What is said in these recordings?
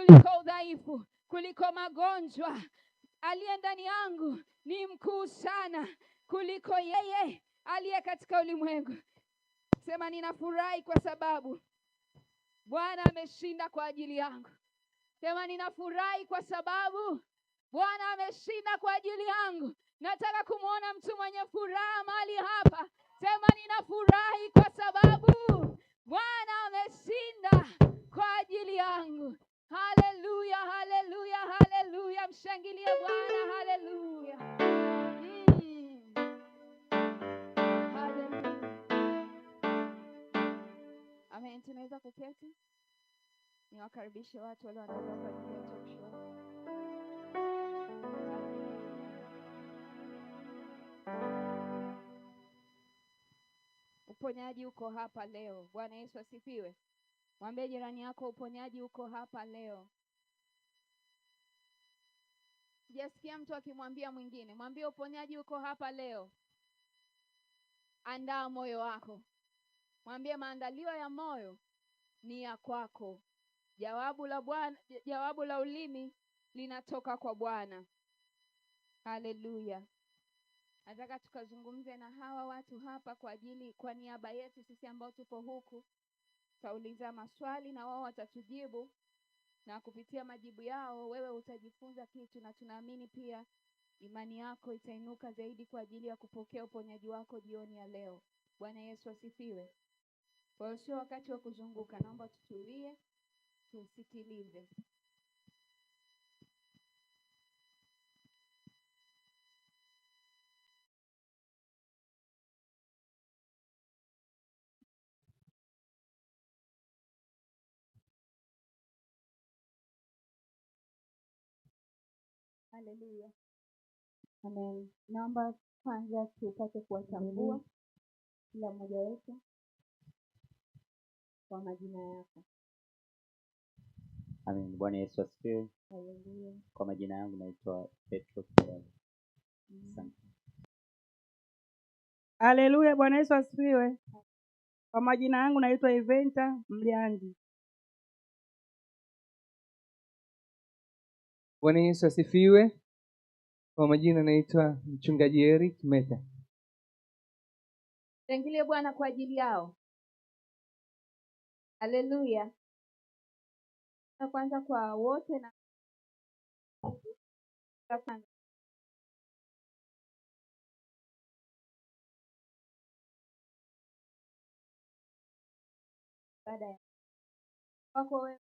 kuliko udhaifu, kuliko magonjwa. Aliye ndani yangu ni mkuu sana kuliko yeye aliye katika ulimwengu. Sema, ninafurahi kwa sababu Bwana ameshinda kwa ajili yangu. Sema, ninafurahi kwa sababu Bwana ameshinda kwa ajili yangu. Nataka kumwona mtu mwenye furaha mahali hapa. Sema, ninafurahi kwa sababu Bwana ameshinda kwa ajili yangu. Haleluya, haleluya, haleluya. Mshangilie Bwana, haleluya. Amen. Tunaweza kuketi. Niwakaribishe watu wale wanaenda kwa ajili ya talk show. Uponyaji uko hapa leo. Bwana Yesu asifiwe. Mwambie jirani yako, uponyaji uko hapa leo. Sijasikia mtu akimwambia mwingine. Mwambie uponyaji uko hapa leo. Andaa moyo wako. Mwambie maandalio ya moyo ni ya kwako. Jawabu la ulimi linatoka kwa Bwana. Haleluya. Nataka tukazungumze na hawa watu hapa kwa niaba yetu sisi ambao tupo huku. Tutauliza maswali na wao watatujibu, na kupitia majibu yao wewe utajifunza kitu, na tunaamini pia imani yako itainuka zaidi kwa ajili ya kupokea uponyaji wako jioni ya leo. Bwana Yesu asifiwe. Kwa hiyo sio wakati wa kuzunguka, naomba tutulie, tusikilize. Haleluya. Amen. Naomba kwanza tupate kuwatambua kila mmoja wetu kwa majina yako. Amen. Bwana Yesu asifiwe. Haleluya. Kwa majina yangu naitwa Petro. Asante. Haleluya. Bwana Yesu asifiwe. Kwa majina yangu naitwa Eventa Mliangi. Bwana Yesu asifiwe. Kwa majina naitwa Mchungaji Eric Meta. Shangilie Bwana kwa ajili yao. Haleluya. Kwanza kwa wote na baada ya wako wewe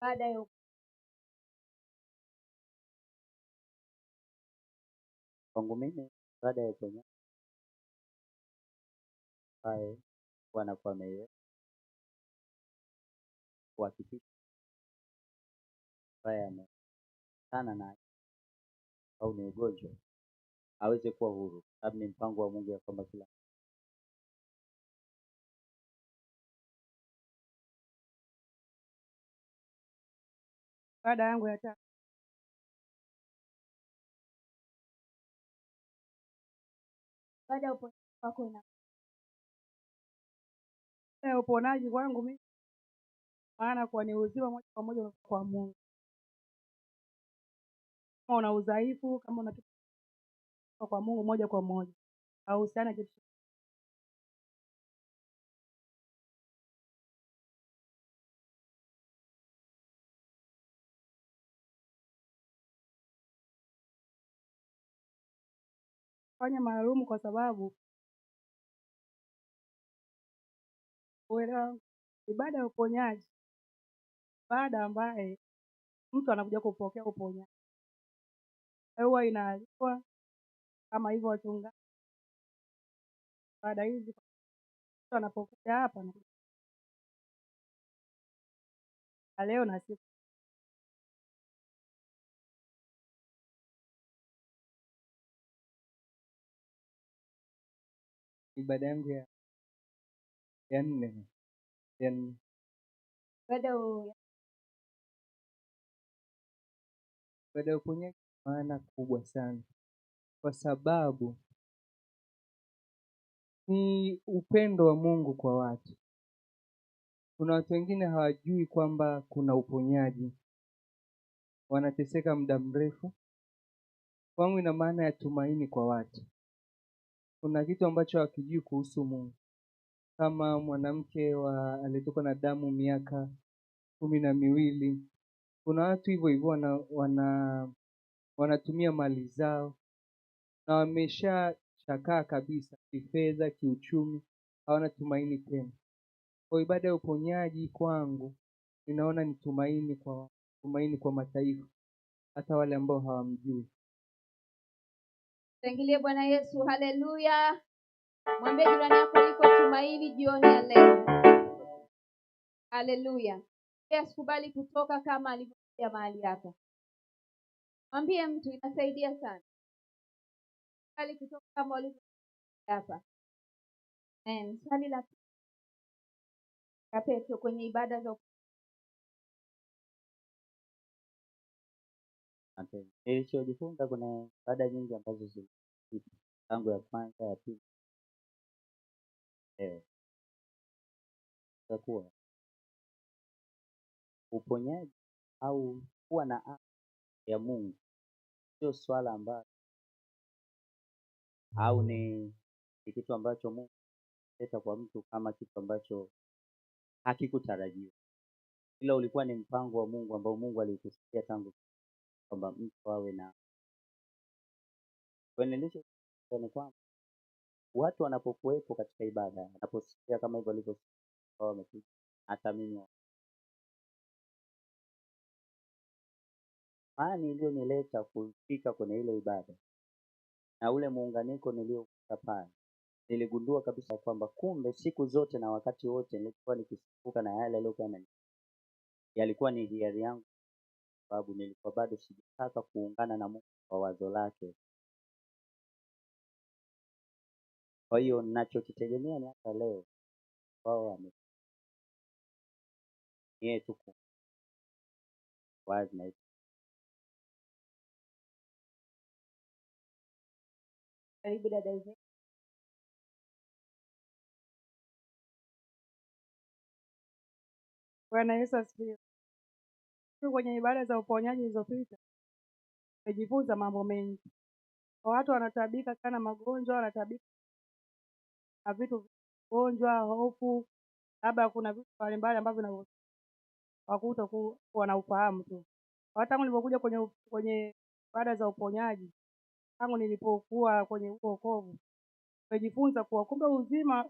baada ya Kwangu mimi baada ya uponyaji ambaye Bwana kwa ameiweka kuhakikisha ambaye amekutana na au ni ugonjwa aweze kuwa huru, sababu ni mpango wa Mungu ya kwamba kila Baada yangu ya tatu. baada ya uponyaji wako na Uponaji kwangu mimi maana kwa ni uzima moja kwa moja kwa Mungu. Kama una udhaifu, kama una kwa Mungu moja kwa moja. Hauhusiana kitu. Fanya maalum kwa sababu uelewa ibada ya uponyaji, baada ambaye mtu anakuja kupokea uponyaji huwa inaalikwa kama hivyo wachungaji. Baada hizi mtu anapokuja hapa na leo na siku Ibada yangu ya nne. baada ya uponyaji maana kubwa sana, kwa sababu ni upendo wa Mungu kwa watu. Kuna watu wengine hawajui kwamba kuna uponyaji, wanateseka muda mrefu. Kwangu ina maana ya tumaini kwa watu. Kuna kitu ambacho hawakijui kuhusu Mungu. Kama mwanamke aliyetoka na damu miaka 12, kuna watu hivyo hivyo wanatumia mali zao na wameshachakaa kabisa kifedha, kiuchumi, hawana tumaini tena. Kwa ibada ya uponyaji kwangu ninaona ni tumaini kwa mataifa, hata wale ambao hawamjui. Shangilie Bwana Yesu, haleluya. Mwambie jirani yako liko tumaini jioni ya leo. Haleluya. Asikubali kutoka kama alivyokuja mahali hapa. Mwambie mtu, inasaidia sana. Asikubali kutoka kama alivyokuja hapa. Swali la Petro kwenye ibada za Nilichojifunza, kuna ibada nyingi ambazo zilipita tangu ya kwanza, ya pili, leo itakuwa uponyaji au kuwa na afya ya Mungu sio swala ambalo au ni kitu ambacho Mungu leta kwa mtu kama kitu ambacho hakikutarajiwa, ila ulikuwa ni mpango wa Mungu ambao Mungu alikusudia tangu kwamba mtu awe na kuendelesha. Ni kwamba watu wanapokuwepo katika ibada, wanaposikia kama hivyo walivyosikia wamekuja, hata mimi imani iliyonileta kufika kwenye ile ibada na ule muunganiko niliokuta pale, niligundua kabisa kwamba kumbe siku zote na wakati wote nilikuwa nikisumbuka na yale yaliyokuwa yalikuwa ni hiari yangu, sababu nilikuwa bado sijataka kuungana na Mungu kwa wazo lake. Kwa hiyo ninachokitegemea ni hata leo wao yeye tuko wazi na karibu dada hizo. Bwana Yesu asifiwe. Kwenye ibada za uponyaji zilizopita nimejifunza mambo mengi. Watu wanatabika sana magonjwa, wanatabika na vitu gonjwa, hofu, labda kuna vitu mbalimbali ambavyo wakuta kuwa na ufahamu tu. Hata tangu nilipokuja kwenye ibada za uponyaji, tangu nilipokuwa kwenye wokovu, nimejifunza kuwa kumbe uzima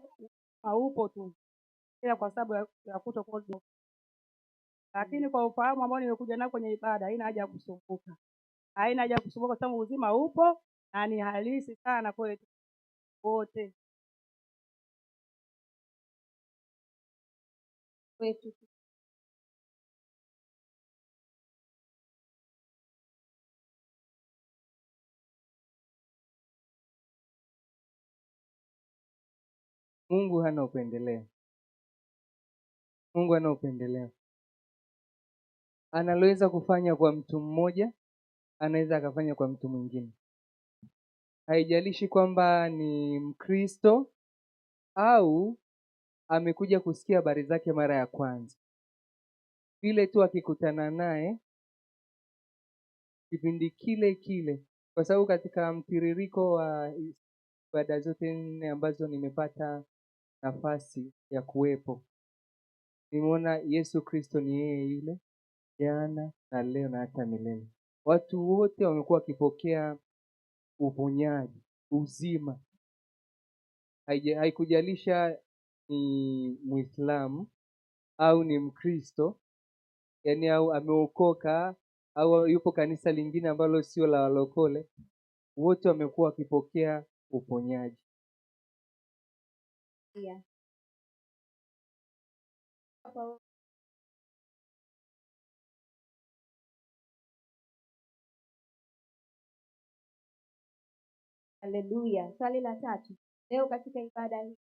haupo tu ila kwa sababu ya kutokuwa. Lakini kwa ufahamu ambao nimekuja nao kwenye ibada, haina haja ya kusumbuka. Haina haja ya kusumbuka kwa sababu uzima upo na ni halisi sana kwetu wote. Kwetu. Mungu hana upendeleo. Mungu hana upendeleo. Analoweza kufanya kwa mtu mmoja, anaweza akafanya kwa mtu mwingine. Haijalishi kwamba ni Mkristo au amekuja kusikia habari zake mara ya kwanza. Vile tu akikutana naye kipindi kile kile, kwa sababu katika mtiririko wa ibada zote 4 ambazo nimepata nafasi ya kuwepo, nimeona Yesu Kristo ni yeye yule jana na leo na hata milele. Watu wote wamekuwa wakipokea uponyaji, uzima. Haikujalisha ni Muislamu au ni Mkristo, yaani au ameokoka au yupo kanisa lingine ambalo sio la walokole, wote wamekuwa wakipokea uponyaji. Yeah. Haleluya. Swali la 3. Leo katika ibada hii.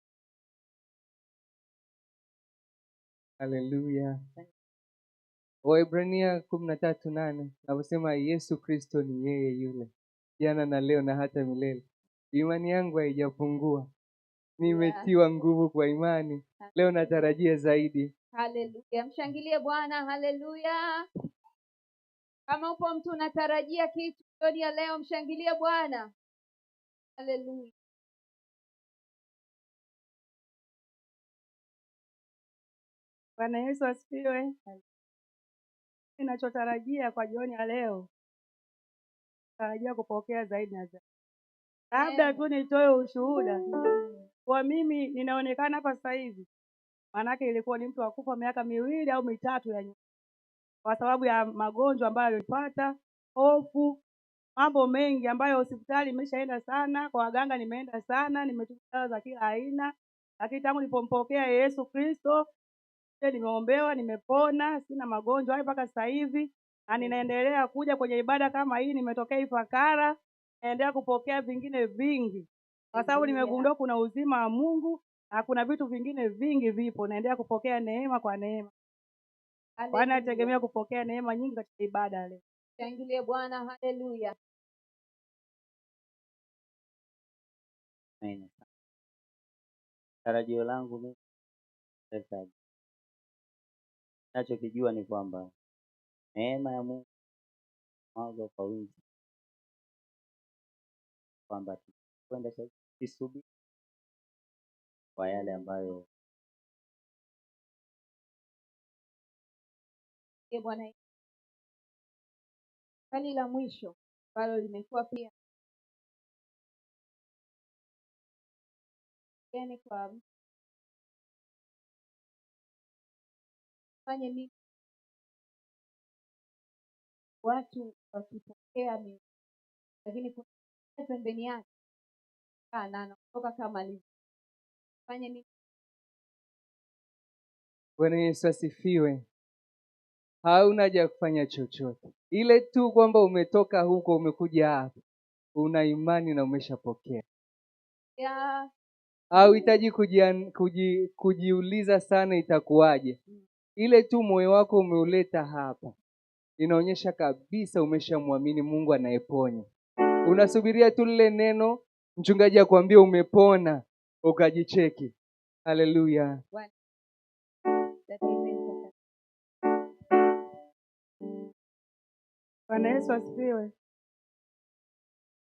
Haleluya. Waebrania 13:8 naposema Yesu Kristo ni yeye yule jana na leo na hata milele. Imani yangu haijapungua. nimetiwa nguvu kwa imani. Leo natarajia zaidi. Haleluya, mshangilie Bwana. Haleluya. Kama upo mtu unatarajia kitu jioni ya leo, mshangilie Bwana. Haleluya. Bwana Yesu asifiwe. Ninachotarajia kwa jioni ya leo, tarajia kupokea zaidi na zaidi. Labda tu nitoe ushuhuda kwa mimi, ninaonekana hapa sasa hivi, maanake ilikuwa ni mtu wa kufa miaka 2 au 3 ya nyuma, kwa sababu ya magonjwa ambayo alipata, hofu, mambo mengi ambayo hospitali nimeshaenda sana, kwa waganga nimeenda sana, nimetumia dawa za kila aina, lakini tangu nilipompokea Yesu Kristo nimeombewa, nimepona, sina magonjwa hayo mpaka sasa hivi, na ninaendelea kuja kwenye ibada kama hii. Nimetokea Ifakara, naendelea kupokea vingine vingi, kwa sababu nimegundua kuna uzima wa Mungu na kuna vitu vingine vingi vipo. Naendelea kupokea neema kwa neema. Bwana nategemea kupokea neema nyingi katika ibada leo. Shangilie Bwana. Haleluya. Amen. Tarajio langu mimi sasa, nachokijua ni kwamba neema ya Mungu mwanzo kwa wingi, kwamba kwenda tusubiri kwa yale ambayo Bwana. Swali la mwisho ambalo limekuwa pia yani kwa fanye nini watu wakipokea lakini kuna pembeni yake na anatoka kama alivyo. Fanye nini? Bwana Yesu asifiwe. Hauna haja ya kufanya chochote, ile tu kwamba umetoka huko umekuja hapa, una imani na umeshapokea. Hauhitaji kujiuliza sana itakuwaje. Ile tu moyo wako umeuleta hapa, inaonyesha kabisa umeshamwamini Mungu anayeponya. Unasubiria tu lile neno mchungaji akwambia umepona, ukajicheki. Haleluya. Bwana Yesu asifiwe.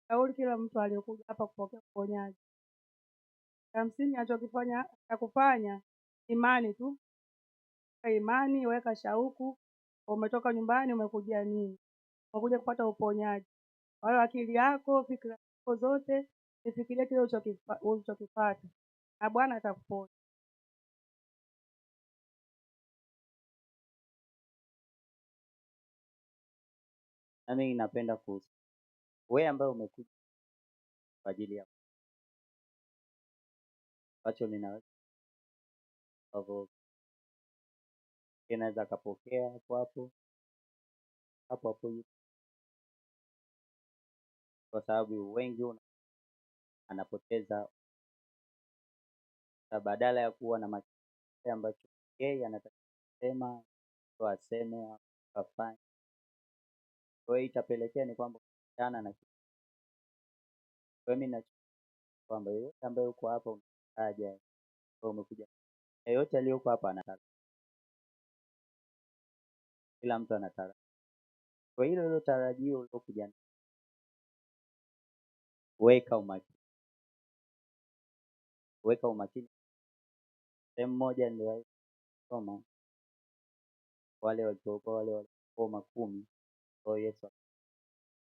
Shauri kila mtu aliyokuja hapa kupokea uponyaji, cha msingi anachokifanya ya kufanya imani tu. Imani, weka shauku. Umetoka nyumbani, umekuja nini? Umekuja kupata uponyaji. Kwa hiyo akili yako, fikra zako zote zifikirie kile ulichokipata, na Bwana atakuponya. nami napenda wewe ambaye umekuja kwa ajili ya ambacho ninaweza hapo, inaweza kapokea hapo kwa sababu wengi anapoteza, badala ya kuwa na makile ambacho yeye anataka kusema au aseme afanye. Kwa hiyo itapelekea ni kwamba kutana na mimi na kwamba yote ambaye uko hapa unaja au umekuja, yote aliyoko hapa anataka, kila mtu anataka. Kwa hilo tarajio ulilokuja, weka umakini. Sehemu moja ndio soma wale waliokuwa 10 kwa Yesu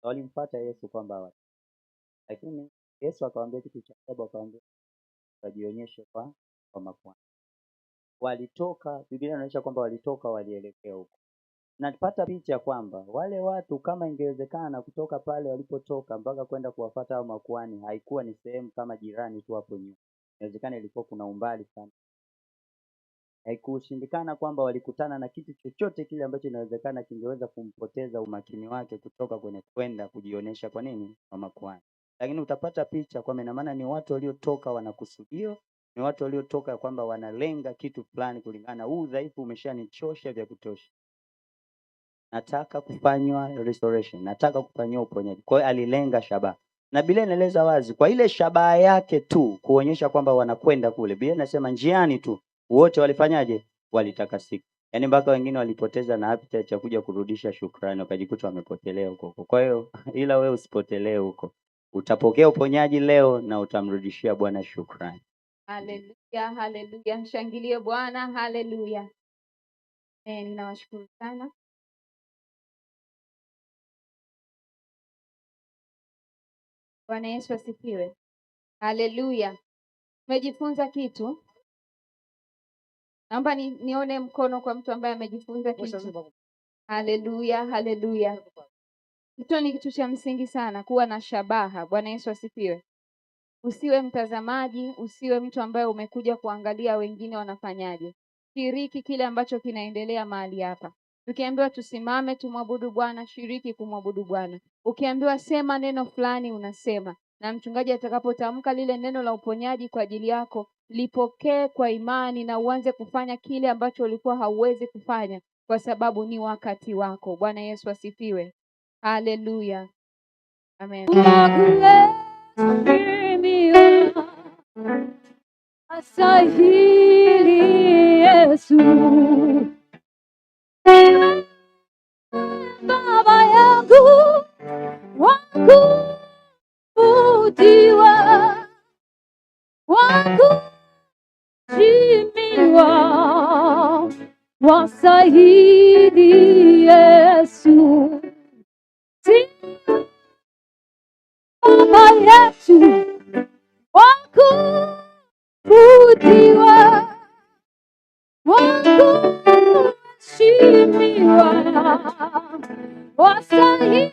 walimpata Yesu kwamba, lakini Yesu akamwambia kitu cha ajabu, akamwambia wajionyeshe kwa makuhani. Walitoka, Biblia inaonyesha kwamba walitoka, walielekea huko. Napata picha kwamba wale watu kama ingewezekana kutoka pale walipotoka mpaka kwenda kuwafuata hao makuhani, haikuwa ni sehemu kama jirani tu hapo nyuma. Inawezekana ilikuwa kuna umbali sana. Haikushindikana kwamba walikutana na kitu chochote kile ambacho inawezekana kingeweza kumpoteza umakini wake kutoka kwenye kwenda kujionyesha kwa nini kwa makuhani. Lakini utapata picha kwamba ina maana ni watu waliotoka wanakusudio, ni watu waliotoka kwamba wanalenga kitu fulani, kulingana huu udhaifu umeshanichosha vya kutosha, nataka kufanywa restoration, nataka kufanywa uponyaji. Kwa hiyo alilenga shabaha, Na Biblia inaeleza wazi kwa ile shabaha yake tu kuonyesha kwamba wanakwenda kule. Biblia inasema njiani tu wote walifanyaje? Walitakasika. Yaani mpaka wengine walipoteza na appetite ya kuja kurudisha shukrani, wakajikuta wamepotelea huko. Kwa hiyo ila wewe usipotelee huko. Utapokea uponyaji leo na utamrudishia Bwana shukrani. Haleluya, haleluya. Mshangilie Bwana, haleluya. Ninawashukuru sana. Bwana Yesu asifiwe. Haleluya. Umejifunza kitu? Naomba nione mkono kwa mtu ambaye amejifunza kitu. Haleluya, haleluya. Hicho ni kitu cha msingi sana, kuwa na shabaha. Bwana Yesu asifiwe. Usiwe mtazamaji, usiwe mtu ambaye umekuja kuangalia wengine wanafanyaje. Shiriki kile ambacho kinaendelea mahali hapa. Ukiambiwa tusimame tumwabudu Bwana, shiriki kumwabudu Bwana. Ukiambiwa sema neno fulani, unasema. Na mchungaji atakapotamka lile neno la uponyaji kwa ajili yako, lipokee kwa imani na uanze kufanya kile ambacho ulikuwa hauwezi kufanya, kwa sababu ni wakati wako. Bwana Yesu asifiwe. Haleluya. Amen. Asahili Yesu, Baba yangu wakubudiwa, wakuheshimiwa, wasahili Yesu, Baba yetu wakubudiwa, wakuheshimiwa, wasahili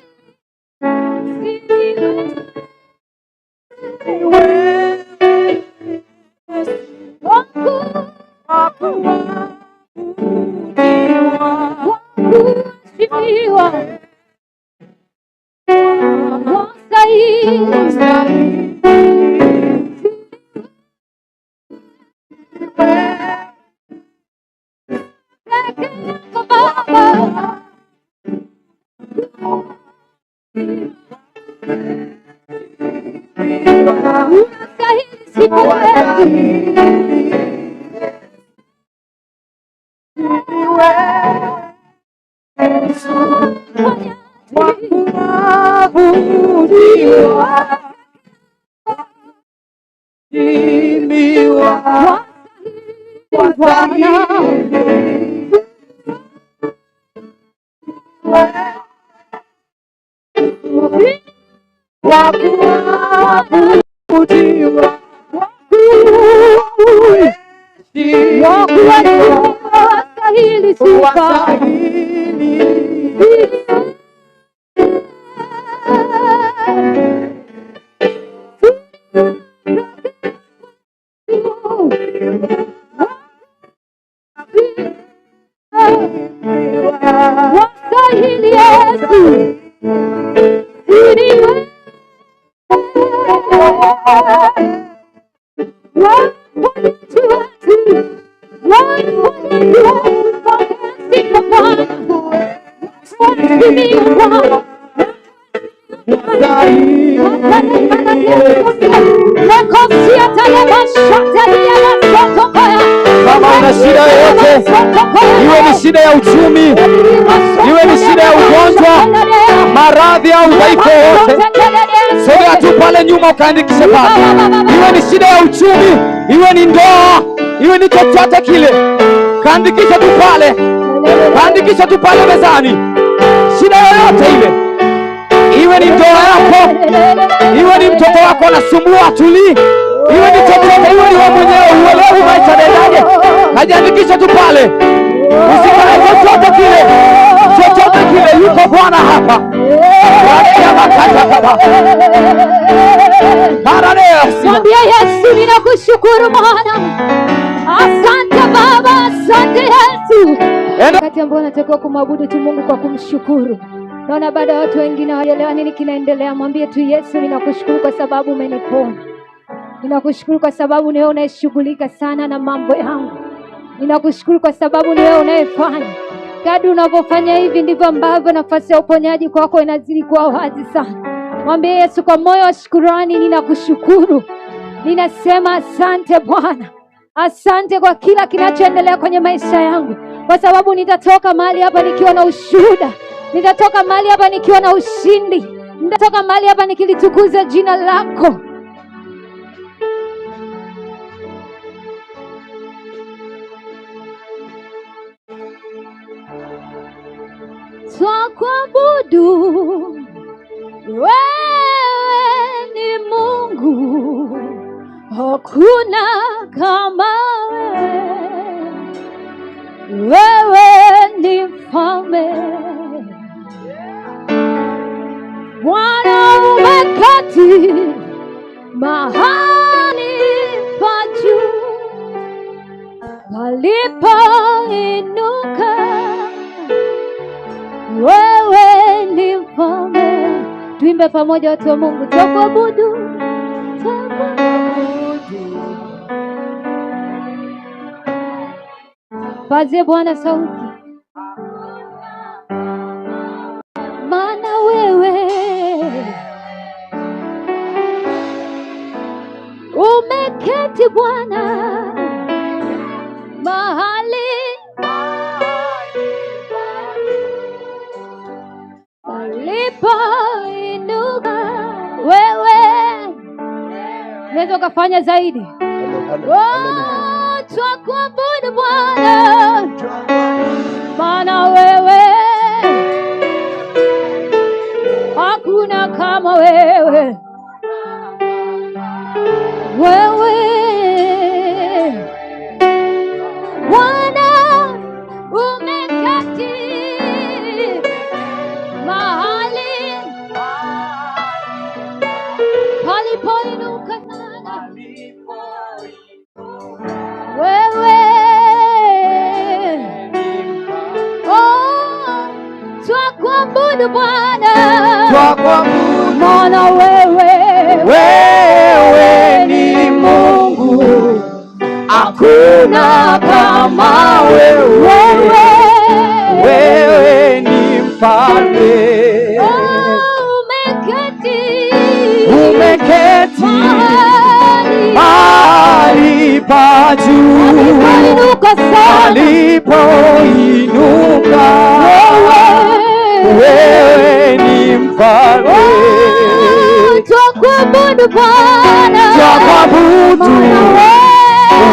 Kama una shida yoyote, iwe ni shida ya uchumi, iwe ni shida ya ugonjwa, maradhi au udhaifu wote, sogea tu pale nyuma ukaandikishe pale. Iwe ni shida ya uchumi, iwe ni ndoa, iwe ni chochote kile, kaandikisha tu pale, kaandikisha tu pale mezani. Shida yoyote ile, iwe ni ndoa yako, iwe ni mtoto wako anasumbua tuli, iwe ni chochote, iwe ni wewe mwenyewe uelewi maisha yanaendaje, kajiandikisha tu pale. Usikae chochote kile, chochote kile, yuko Bwana hapa. Mwambie Yesu, ninakushukuru Bwana. Asante Baba, asante Yesu. Wakati ambao natakiwa kumwabudu tu Mungu kwa kumshukuru. Naona baada ya watu wengine hawaelewa nini kinaendelea. Mwambie tu Yesu, ninakushukuru kwa sababu umenipona. Ninakushukuru kwa sababu ni wewe unayeshughulika sana na mambo yangu. Ninakushukuru kwa sababu ni wewe unayefanya. Kadri unavyofanya hivi ndivyo ambavyo nafasi ya uponyaji kwako inazidi kuwa wazi sana. Mwambie Yesu kwa moyo wa shukrani, ninakushukuru. Ninasema asante Bwana. Asante kwa kila kinachoendelea kwenye maisha yangu, kwa sababu nitatoka mahali hapa nikiwa na ushuhuda. Nitatoka mahali hapa nikiwa na ushindi. Nitatoka mahali hapa nikilitukuza jina lako. Twakuabudu, wewe ni Mungu, hakuna kama wewe. Wewe ni mfalme, Bwana umeketi mahali pa juu palipoinuka. Wewe ni mfalme. Tuimbe pamoja watu wa Mungu. Twakuabudu, pazie Bwana sauti, maana wewe umeketi Bwana mahali palipoinuka. Wewe unaweza ukafanya zaidi. Twakuabudu Bwana, maana wewe hakuna kama wewe. Wewe Bwana umeketi mahali palipoinuka sana. Wewe twakuabudu Bwana, maana wewe ni Mungu, hakuna kama wewe. Wewe ni mfalme, umeketi mahali pa juu palipoinuka. Wewe ni mfalme, twakuabudu Bwana, twakuabudu.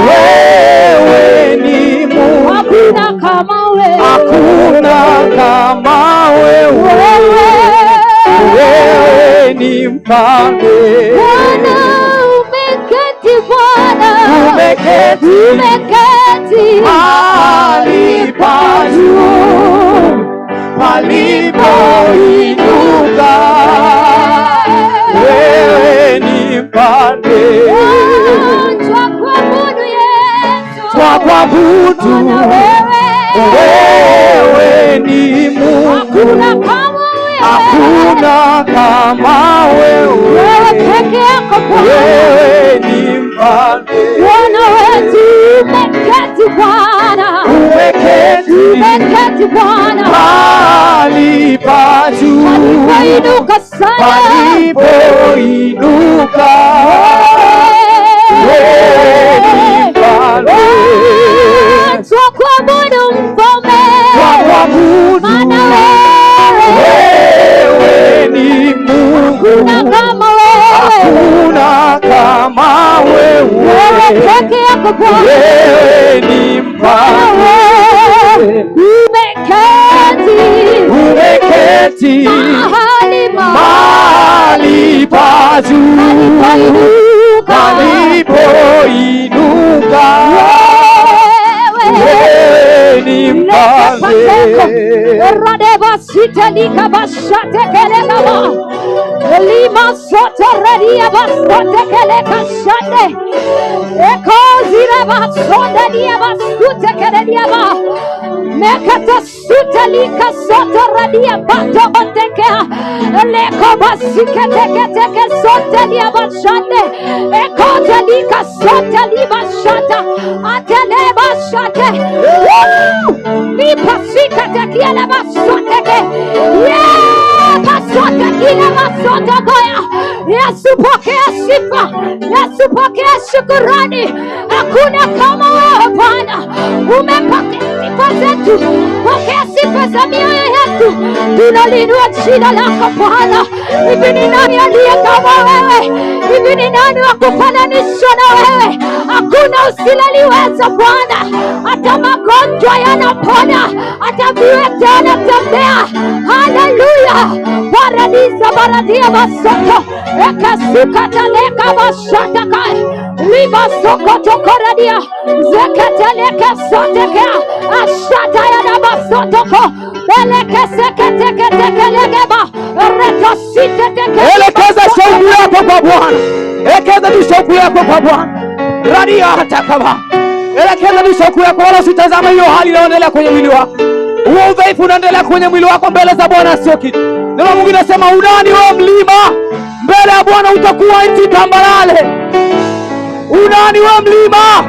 Wewe ni Mungu, hakuna kama wewe. Hakuna kama wewe. Wewe ni mfalme, Bwana umeketi Bwana, umeketi mahali pa juu palipoinuka. Wewe ni mfalme, twakuabudu Yesu, twakuabudu. Wewe ni Mungu, hakuna kama wewe. Wewe peke yako Bwana, wewe ni mfalme. Bwana wetu umeketi Bwana, umeketi Bwana mahali pa juu palipoinuka sana, palipoinuka. Wewe ni mfalme, twakuabudu mfalme, twakuabudu. maana wewe ni Mungu, hakuna kama wewe, hakuna kama wewe. Wewe peke yako Bwana, wewe ni mfalme, umeketi mahali pa juu palipoinuka. Wewe ni mfalme, lima soto radia basote keleka shande eko zira basonda dia basute keredia ba mekata suta lika soto radia bato batekea leko basike teke teke sote dia bashande eko telika sote liba shata atele bashate lipa sika tekia la basote ke yeah basote ile masoto goya. Yesu pokea sifa, Yesu pokea shukrani. Hakuna kama wewe Bwana, umepokea sifa zetu, pokea sifa za mioyo yetu. Tunalinua jina lako Bwana. Hivi ni nani aliye kama wewe? Hivi ni nani wa kufananishwa na wewe? Hakuna usiloliweza Bwana. Hata magonjwa yanapona, hata viwete wanatembea. Haleluya. Paradisa baradia basoto ekasukataleka bashataka liba sokoto koradia zeketeleka sotekea ashata yana basotoko beleke seketeketekelegeba retositeke. Elekeza shauku yako kwa Bwana, elekeza tu shauku yako kwa Bwana. Radia hatakaba, elekeza tu shauku yako, wala usitazama hiyo hali inaendelea kwenye mwili wako. Huo udhaifu unaendelea kwenye mwili wako, mbele za Bwana sio kitu. Neno Mungu inasema unani wewe mlima, mbele ya Bwana utakuwa nchi tambarare. Unani wewe mlima.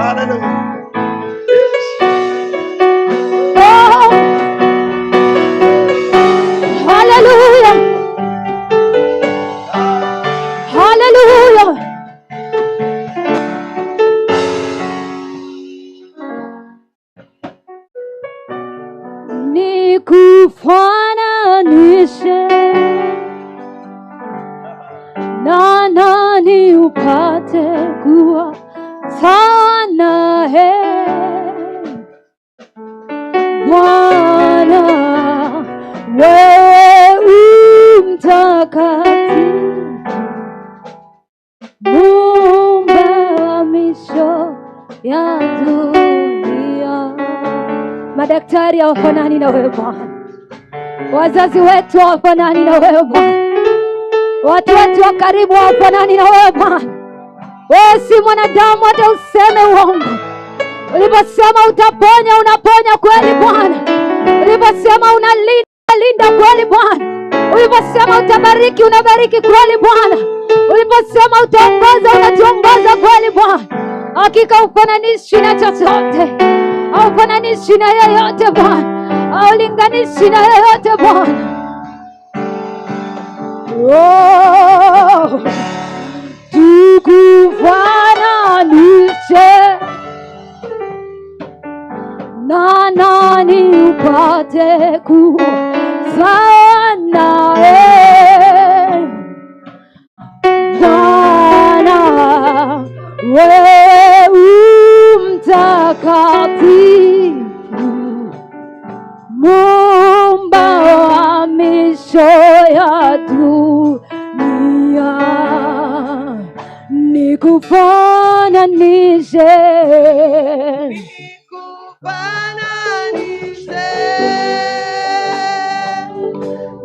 Haleluya. Haleluya. Nikufananishe na nani upate kuwa sawa naye Bwana, wewe mtakatifu, Muumba wa miisho ya dunia. Madaktari hawafanani na wewe Bwana, wazazi wetu hawafanani na wewe Bwana, watu wetu wa karibu hawafanani na wewe Bwana. Wewe si mwanadamu hata useme uongo. Uliposema utaponya, unaponya kweli Bwana. Uliposema unalinda kweli Bwana. Uliposema utabariki, unabariki kweli Bwana. Uliposema utaongoza, unatuongoza kweli Bwana. Hakika ufananishi na chochote, haufananishi na yeyote Bwana, haulinganishi na yeyote Bwana. Oh, tukufananishe na nani upate kuwa sawa naye Bwana, wewe mtakatifu, Muumba wa miisho ya dunia. Nikufananishe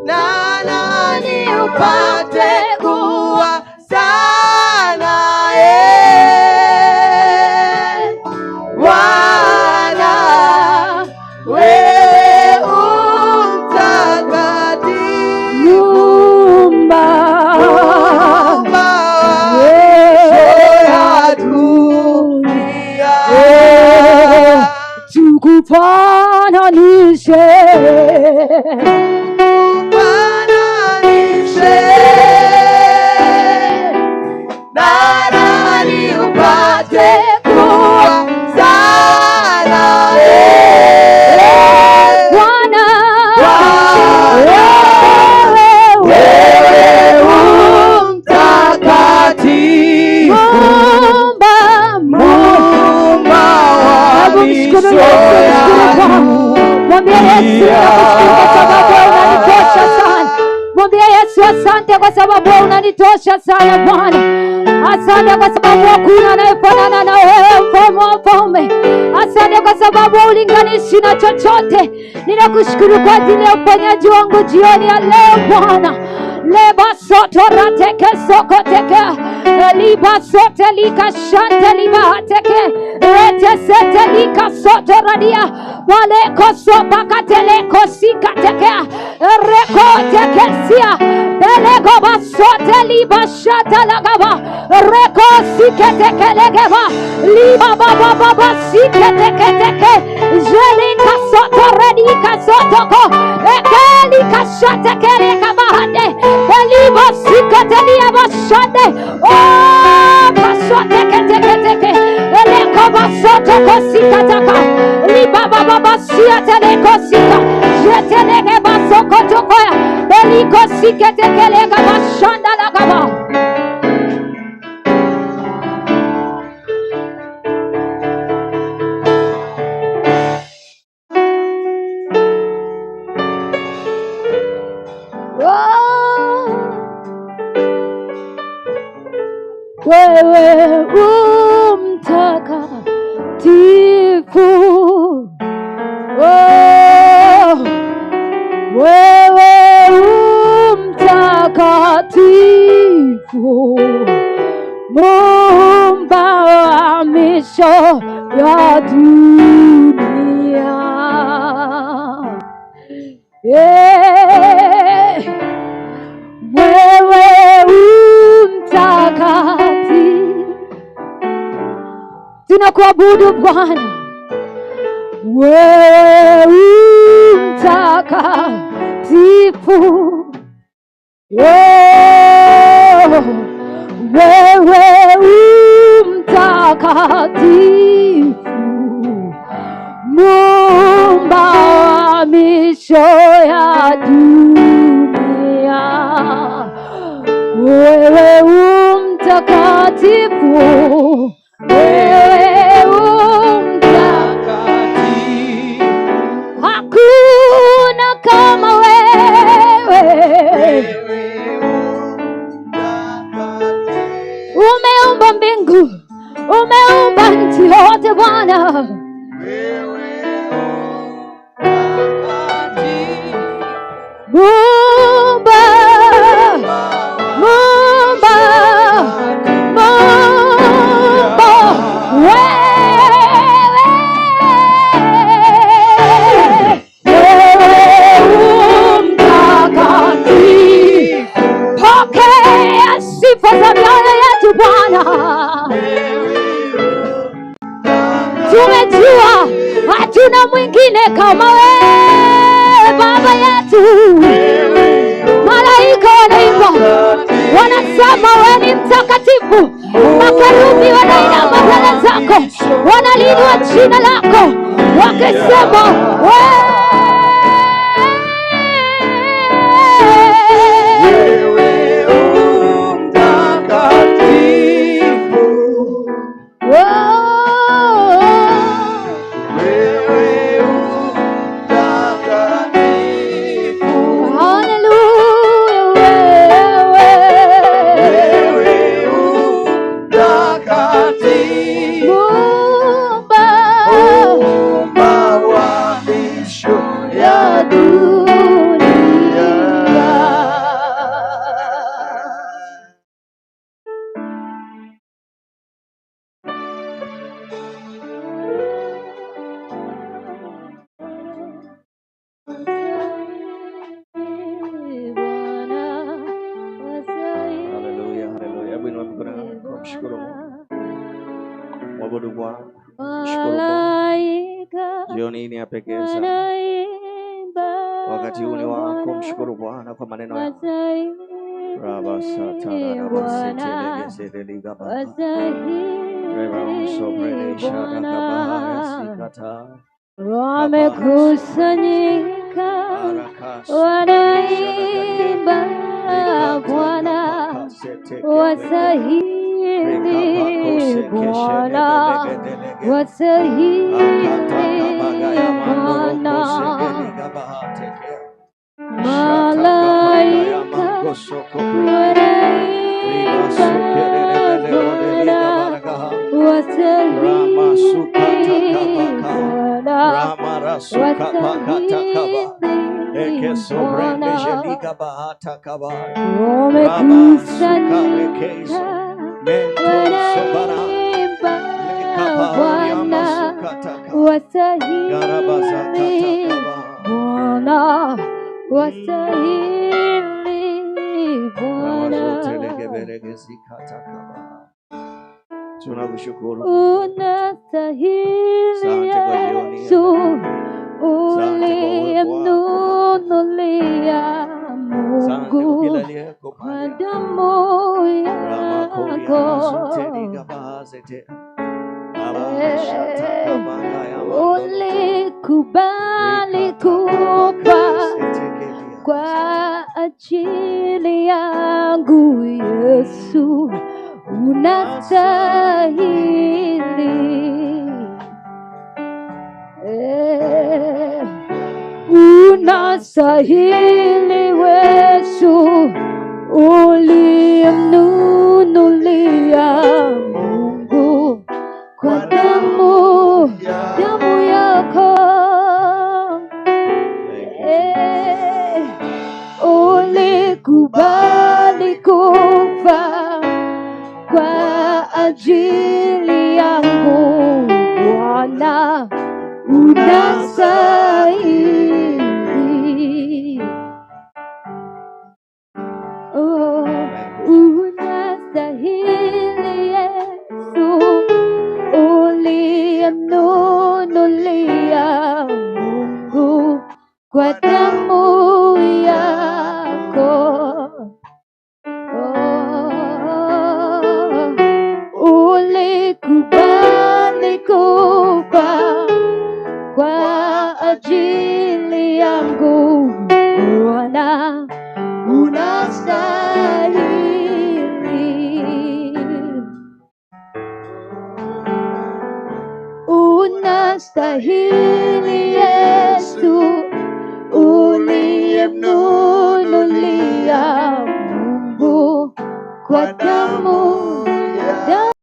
na nani upate kuwa sawa naye Bwana, wewe mtakatifu, Muumba wa dunia. Tukufananishe na nani upate kuwa sawa naye Bwana, wewe mtakatifu, Muumba wa miisho ya mwambie Yesu kwa sababu unanitosha sana. Mwambie Yesu asante kwa sababu unanitosha sana Bwana. Asante kwa sababu hakuna anayefanana na wewe, mfalme wa wafalme. Asante kwa sababu ulinganishi na chochote. Ninakushukuru kwa ajili ya uponyaji wangu jioni ya leo Bwana. Leba soto rateke soko teke liba sote lika shante liba hateke rete sete lika soto radia wale koso pakatele kosika teke reko teke sia belego basote liba shata lagaba reko sike teke legeba liba baba baba sike teke teke jelika soto radika soto ko ekeli kashate kere kabahati Shande, Eliba Sikatalia Bashande, oh, Basote Kete, Eleko Basoto Kosikataka, Liba Baba Siata Lekosika, Jetelege Basoko Tokoya, Eliko Siketekelega Bashanda Lagaba. Wewe mtakatifu, wewe mtakatifu, Muumba wa misho ya dunia. Wewe mtakatifu, tunakuabudu Bwana. Wewe mtakatifu, wewe mtakatifu, Muumba wa misho ya dunia. Wewe mtakatifu, wewe mtakatifu, hakuna kama wewe. Umeumba mbingu, umeumba nchi yote Bwana. Muumba, Muumba, Muumba, wewe mtakatifu, pokea sifa za mioyo yetu Bwana. Tumejua hatuna mwingine kama wewe Baba yetu. Malaika wanaimba, wanasema wewe ni mtakatifu. Makerubi wanainama mbele zako, wanaliinua jina lako wakisema wewe jioni hii ya pekee sana. Wakati huu ni wako, mshukuru Bwana kwa maneno yako. wamekusanyika, wanaimba Bwana, wasahili Bwana, wasahili Bwana. Malaika wanaimba Bwana, wasahili Bwana, Tunakushukuru. Unastahili Yesu, uliyemnunulia Mungu ulikubali kufa kwa ajili yangu Yesu, unastahili, unastahili Yesu, uliyemnunulia Mungu kwa damu yako, ulikubali kufa kwa ajili yangu Bwana, unastahili, unastahili Yesu, uliyemnunulia Mungu kwa damu yako, ulikubali kufa kwa ajili yangu Bwana, unastahili, unastahili Yesu, uliyemnunulia Mungu kwa damu yako.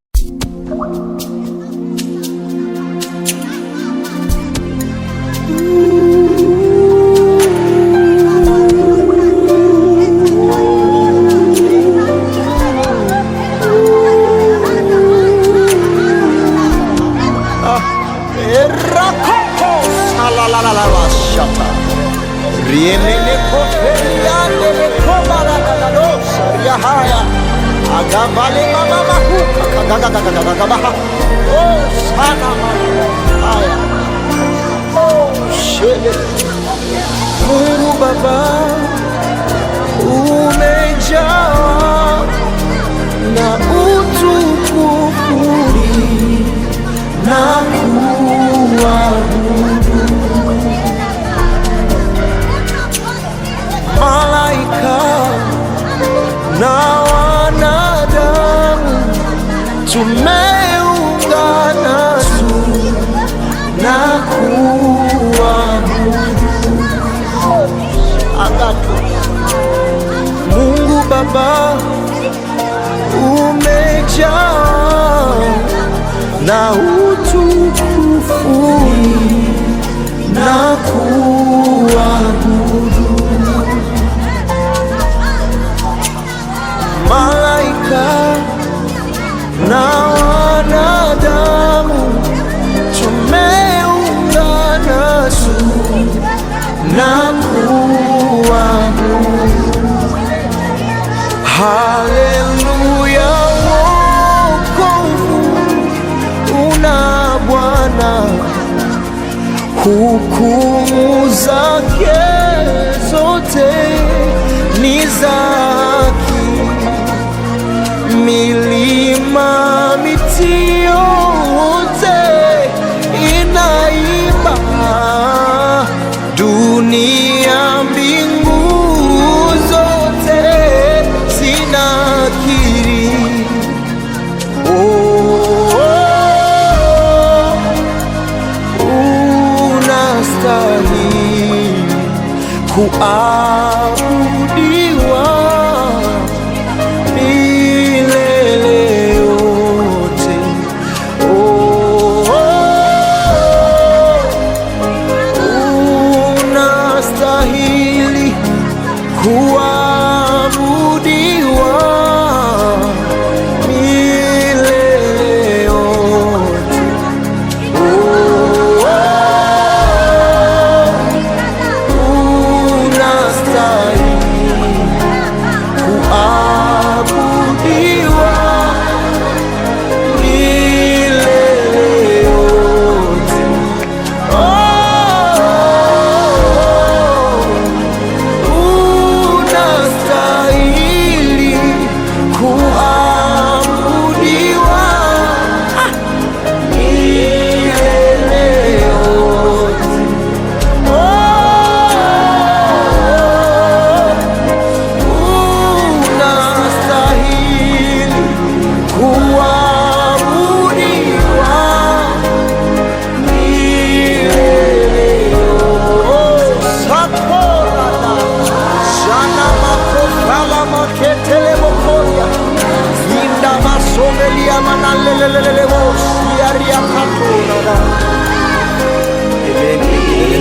Mungu Baba umejaa na utukufu na kuabudu, malaika na wanadamu tumeungana na kuabudu. Mungu Baba umejaa na utukufu na kuabudu, malaika na wanadamu tumeungana na kuabudu. Haleluya, wokovu una Bwana, hukumu zake zote ni za haki, milima miti yote inaimba, dunia mbingu zote zinakiri, unastahili kuabudiwa milele yote. Unastahili kuabudiwa milele yote. Unastahili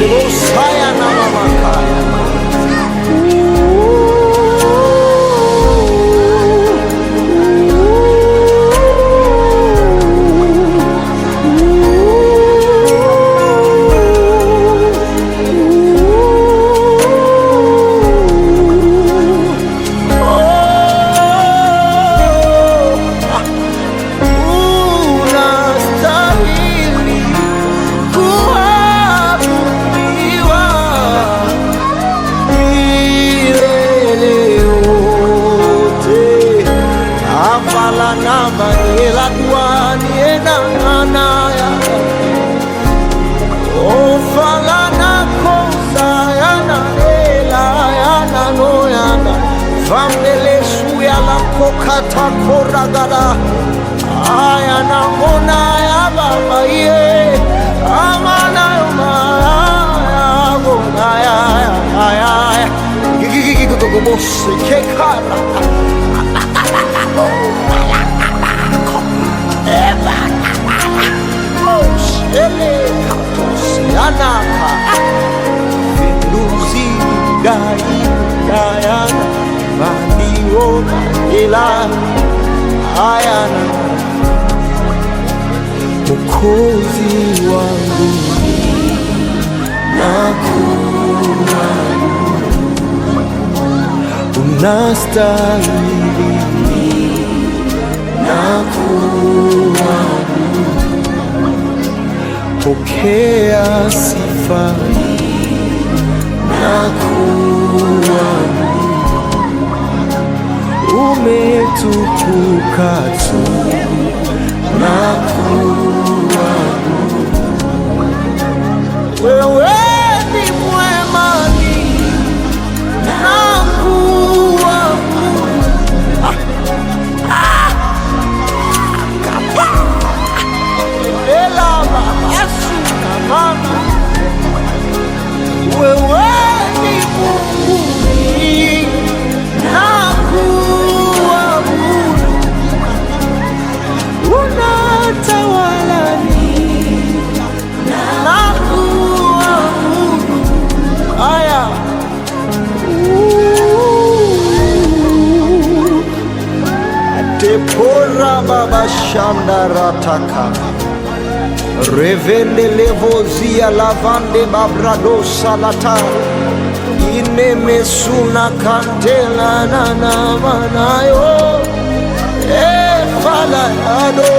Saya na mama kaya. Kata koragada aya na mona ya baba ye amana ma ya gona ya gigi go boss ke kara eba ele yana vinduzi dai dayana bandio ila ayana Mwokozi wangu nakuwa unastahili nakuwa pokea sifa nakuwa umetukuka tu nakuwa wewe ni mwema ni nakuwa ela babasu na mama wewe ni Mungu Tepora baba shandarataka revende levozia lavande babrado salata inemesuna kantela nana manayo fala ado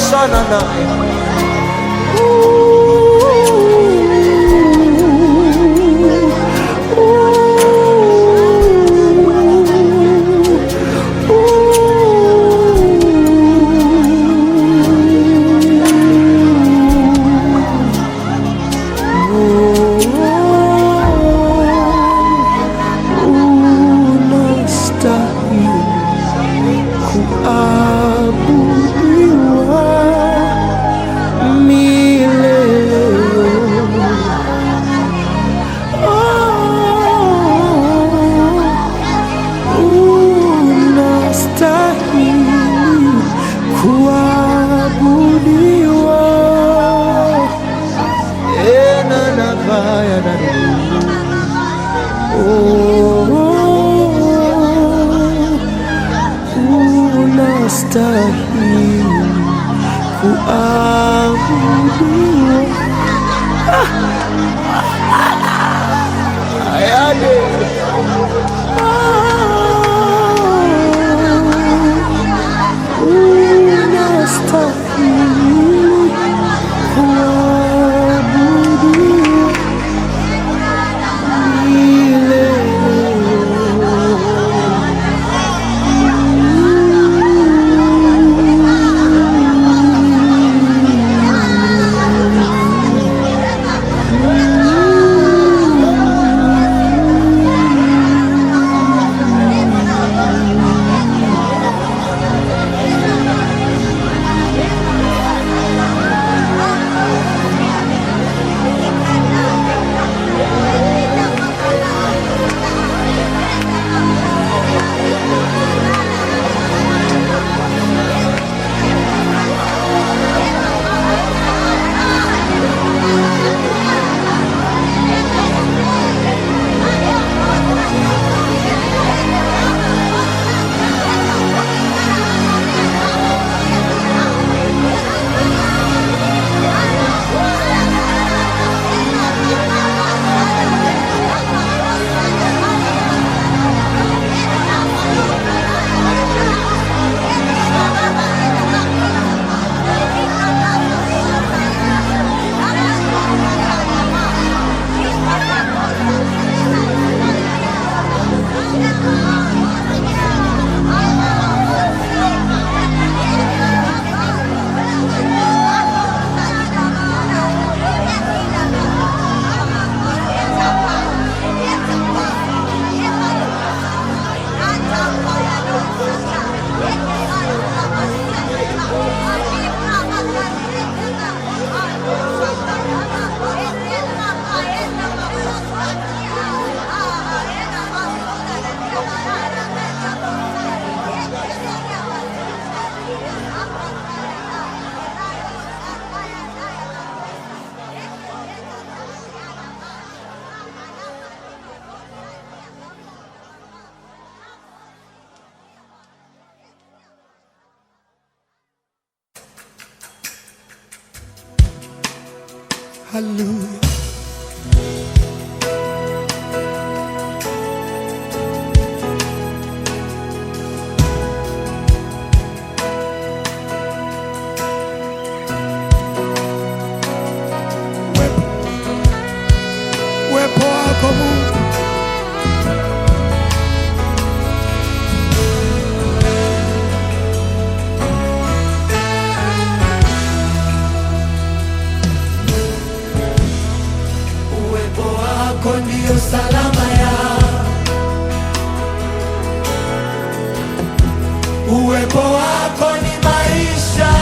sanana haleluya. Uwepo wako Mungu, uwepo wako ndio salama ya, uwepo wako ni maisha,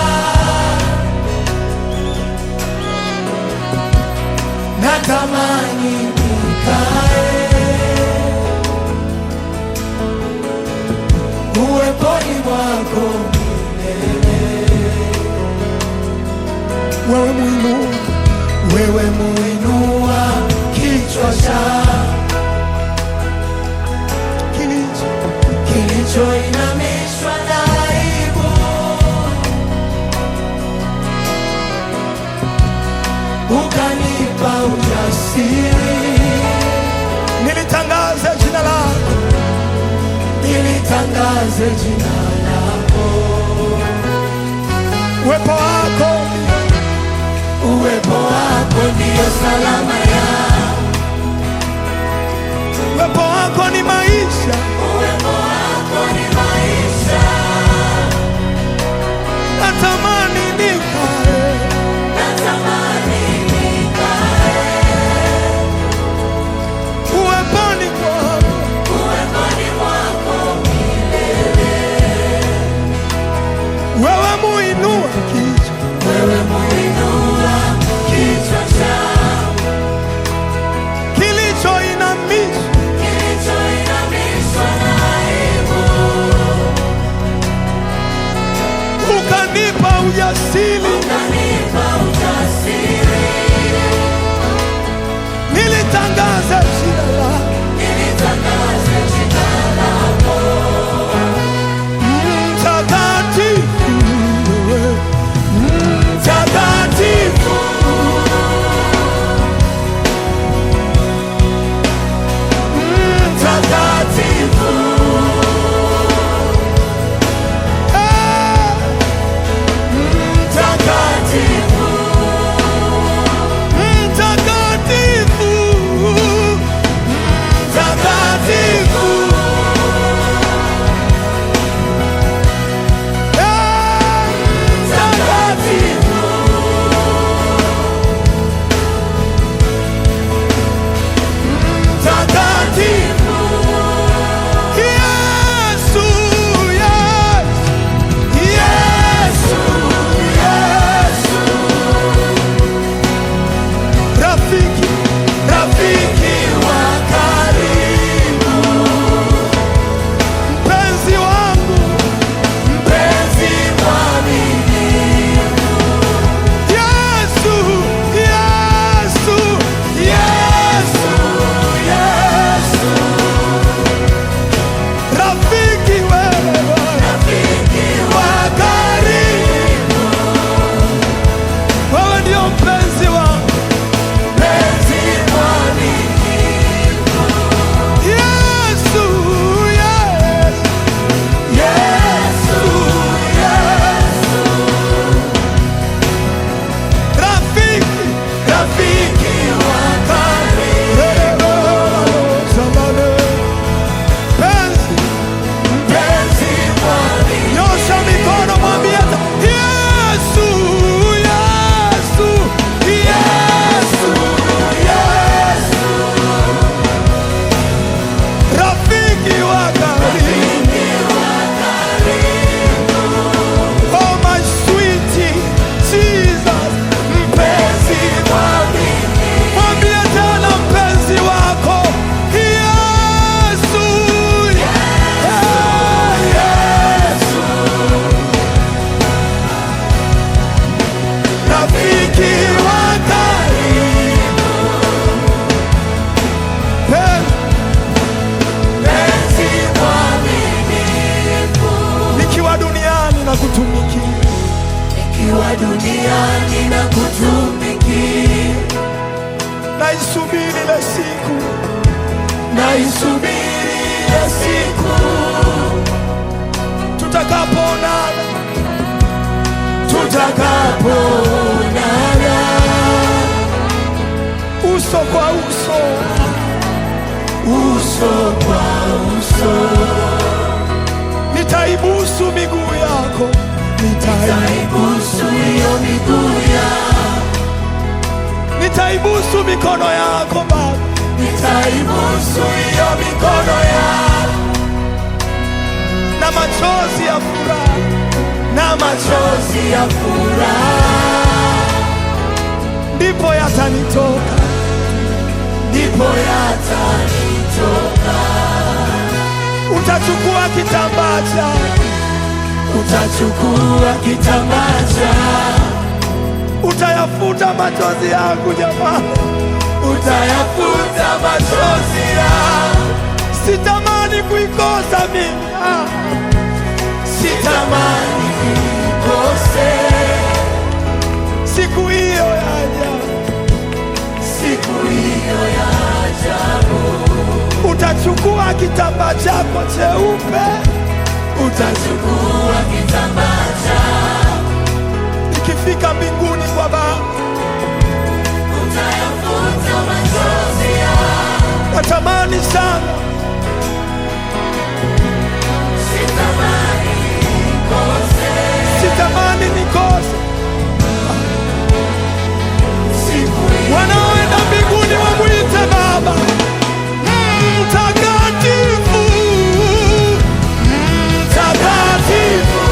natamani nikae uweponi mwako milele. Wewe muinua kichwa cha kilichoinamishwa na aibu, ukanipa ujasiri, nilitangaze jina lako, nilitangaze jina lako. Uwepo wako, uwepo wako ndio salama ya, uwepo wako ni maisha, uwepo wako ni maisha, natamani nikae, natamani nikae uweponi mwako, uweponi mwako milele. Wewe muinua kichwa, wewe muinua kichwa cha naisubiri ile siku, naisubiri ile siku tutakapoonana, tutakapoonana uso kwa uso, uso kwa uso. Nitaibusu miguu yako, nitaibusu hiyo miguu yako, nitaibusu mikono yako Baba, nitaibusu hiyo mikono yako, na machozi ya furaha, na machozi ya furaha ndipo yatanitoka, ndipo yatanitoka. Utachukua kitambaa chako, utachukua kitambaa chako, utayafuta machozi yangu jamani, utayafuta machozi yangu. Sitamani kuikosa mimi, sitamani kuikose siku hiyo ya ajabu, siku hiyo ya ajabu. Utachukua kitambaa chako cheupe, utachukua kitambaa chako, nikifika mbinguni kwa Baba utayafuta machozi yangu. Natamani sana, sitamani nikose, sitamani nikose. Wanaoenda mbinguni wamwite Baba mtakatifu, mtakatifu.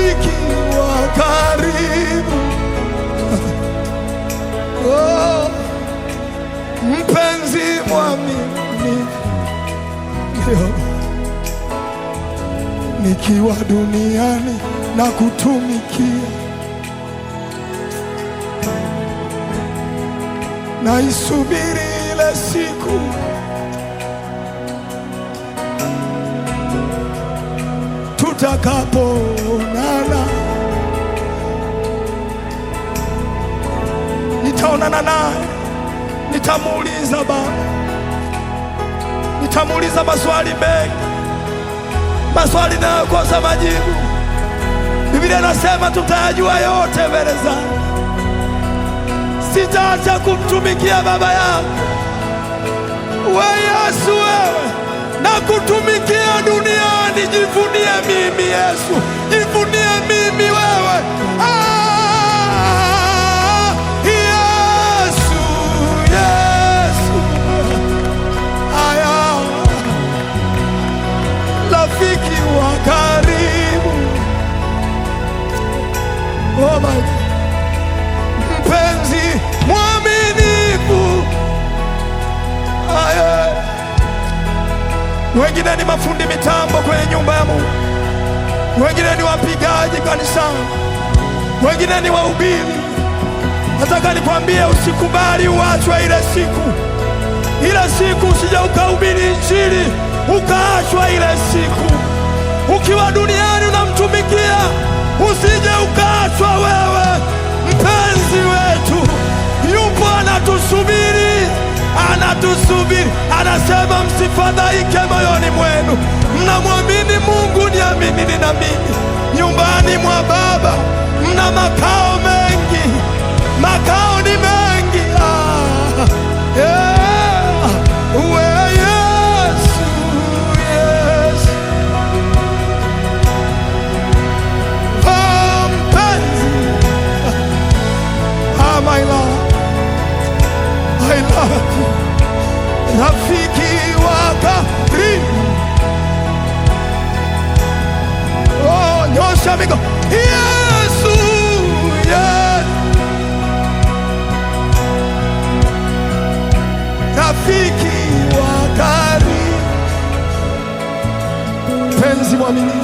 rafiki wa karibu, oh, mpenzi mwaminifu, ndio nikiwa duniani na kutumikia, naisubiri ile siku tutakapoonana, nitaonana naye, nitamuuliza Baba, nitamuuliza maswali mengi, maswali nayokosa majibu. Biblia inasema tutayajua yote mbele zake. Sitaacha kumtumikia Baba yangu. We Yesu, wewe na kutumikia duniani, jivunie mimi Yesu, jivunie mimi wewe. Yesu, Yesu, aya, rafiki wa karibu, oh my God, mpenzi mwaminifu, aya. Wengine ni mafundi mitambo kwenye nyumba ya Mungu, wengine ni wapigaji kanisani, wengine ni wahubiri. Nataka nikwambie, usikubali uachwe ile siku. Ile siku usije ukahubiri Injili ukaachwa ile siku. Ukiwa duniani unamtumikia, usije ukaachwa wewe. Mpenzi wetu yupo, anatusubiri, anatusubiri. Anasema msifadhaike moyoni mwenu, mnamwamini Mungu, niaminini na mimi. Nyumbani mwa Baba mna makao mengi, makao ni mengi. Yeah. We Yesu, Yesu, oh mpenzi, my Lord, I love you. Rafiki wa karibu, oh, nyosha mikono. Yesu, yes, rafiki wa karibu, penzi mwaminifu,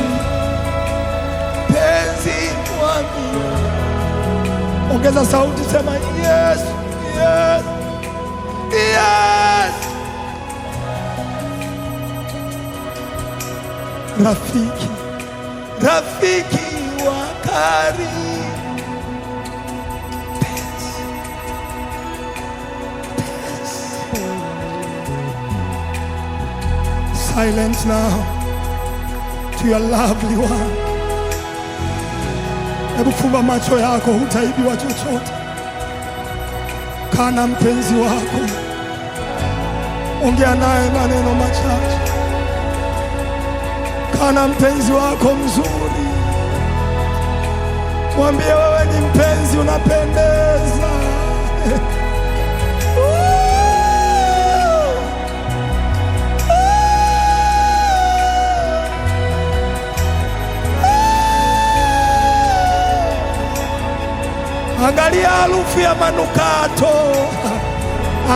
penzi mwaminifu. Ongeza sauti, sema yes, yes, yes. Rafiki, rafiki wa karibu, penzi, penzi. Silence now to your lovely one. Hebu fumba macho yako, hutaibiwa chochote. Kana mpenzi wako, ongea naye maneno machache. Kana mpenzi wako mzuri, mwambie wewe ni mpenzi, unapendeza. Angalia harufu ya manukato,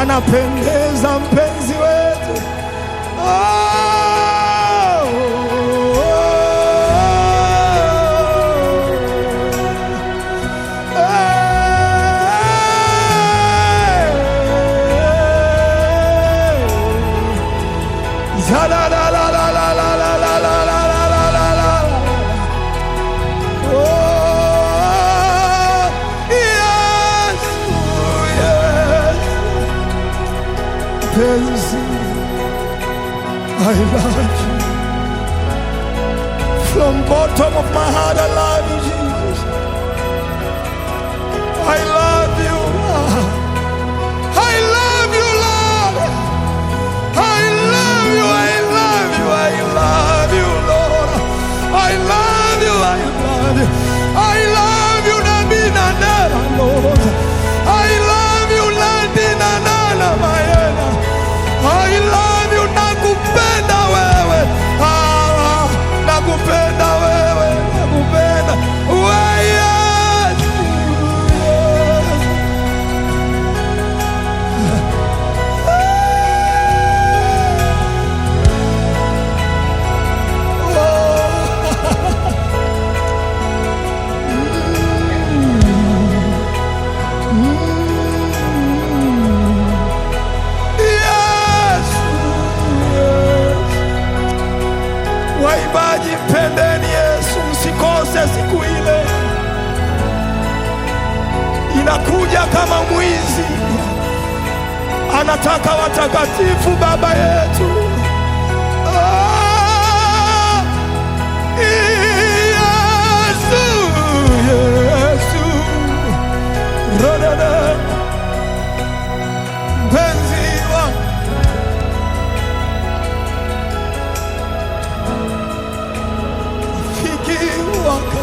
anapendeza mpenzi wetu. I love you. From bottom of my heart, I love you, Jesus. I love you. I love you, Lord. I love you. I love you. I love you, Lord. I love you. I love you. I love you, Nabina Nana, Lord. I love you, Nadina Nana, Mayena. I love you, nakupenda wewe, nakupenda wewe, nakupenda. anataka watakatifu Baba yetu. Yesu, Yesu, rodada mpenzi wangu, rafiki wangu.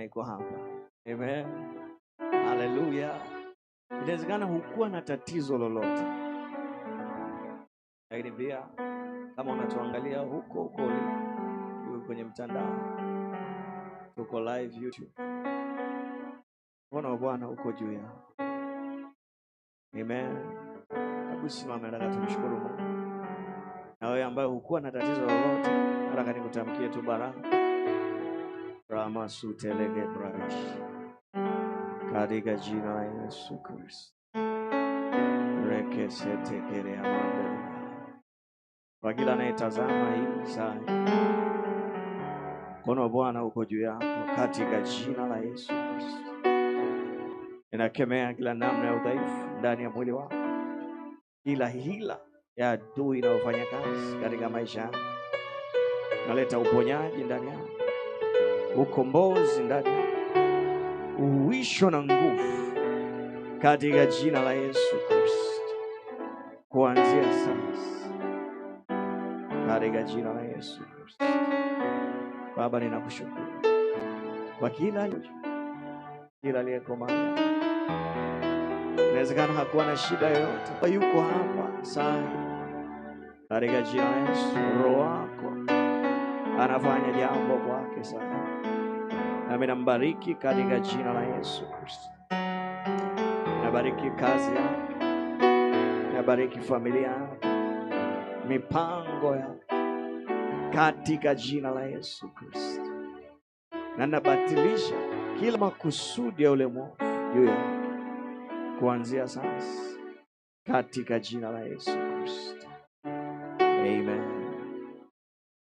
iko hapa. Amen. Haleluya. Inawezekana hukuwa na tatizo lolote, lakini pia kama unatuangalia huko kwenye mtandao, tuko live YouTube, mkono wa Bwana uko juu yako. Amen. Hebu simama, nataka tumshukuru Mungu. Na wewe ambaye hukuwa na tatizo lolote, nataka nikutamkie tu baraka. Rama sutelege brash. Katika jina la Yesu Kristo. Rekesete kere amanda. Kwa kila anayetazama hii saa, mkono wa Bwana uko juu yako katika jina la Yesu Kristo. Ninakemea kila namna ya udhaifu ndani ya mwili wako. Kila hila ya adui inayofanya kazi katika maisha yako. Naleta uponyaji ndani yako. Ukombozi ndani yako. Uwisho na nguvu katika jina la Yesu Kristo. Kuanzia sasa, katika jina la Yesu Kristo. Baba, ninakushukuru kwa kila aliyeko mahali. Inawezekana hakuwa na shida yoyote, yuko hapa sasa. Katika jina la Yesu, Roho wako anafanya jambo kwake sasa. Nami nambariki katika jina la Yesu Kristo. Nabariki kazi yake, nabariki familia yake, mipango yake katika jina la Yesu Kristo. Na nabatilisha kila makusudi ya ule mwovu juu yake kuanzia sasa katika jina la Yesu Kristo. Amen.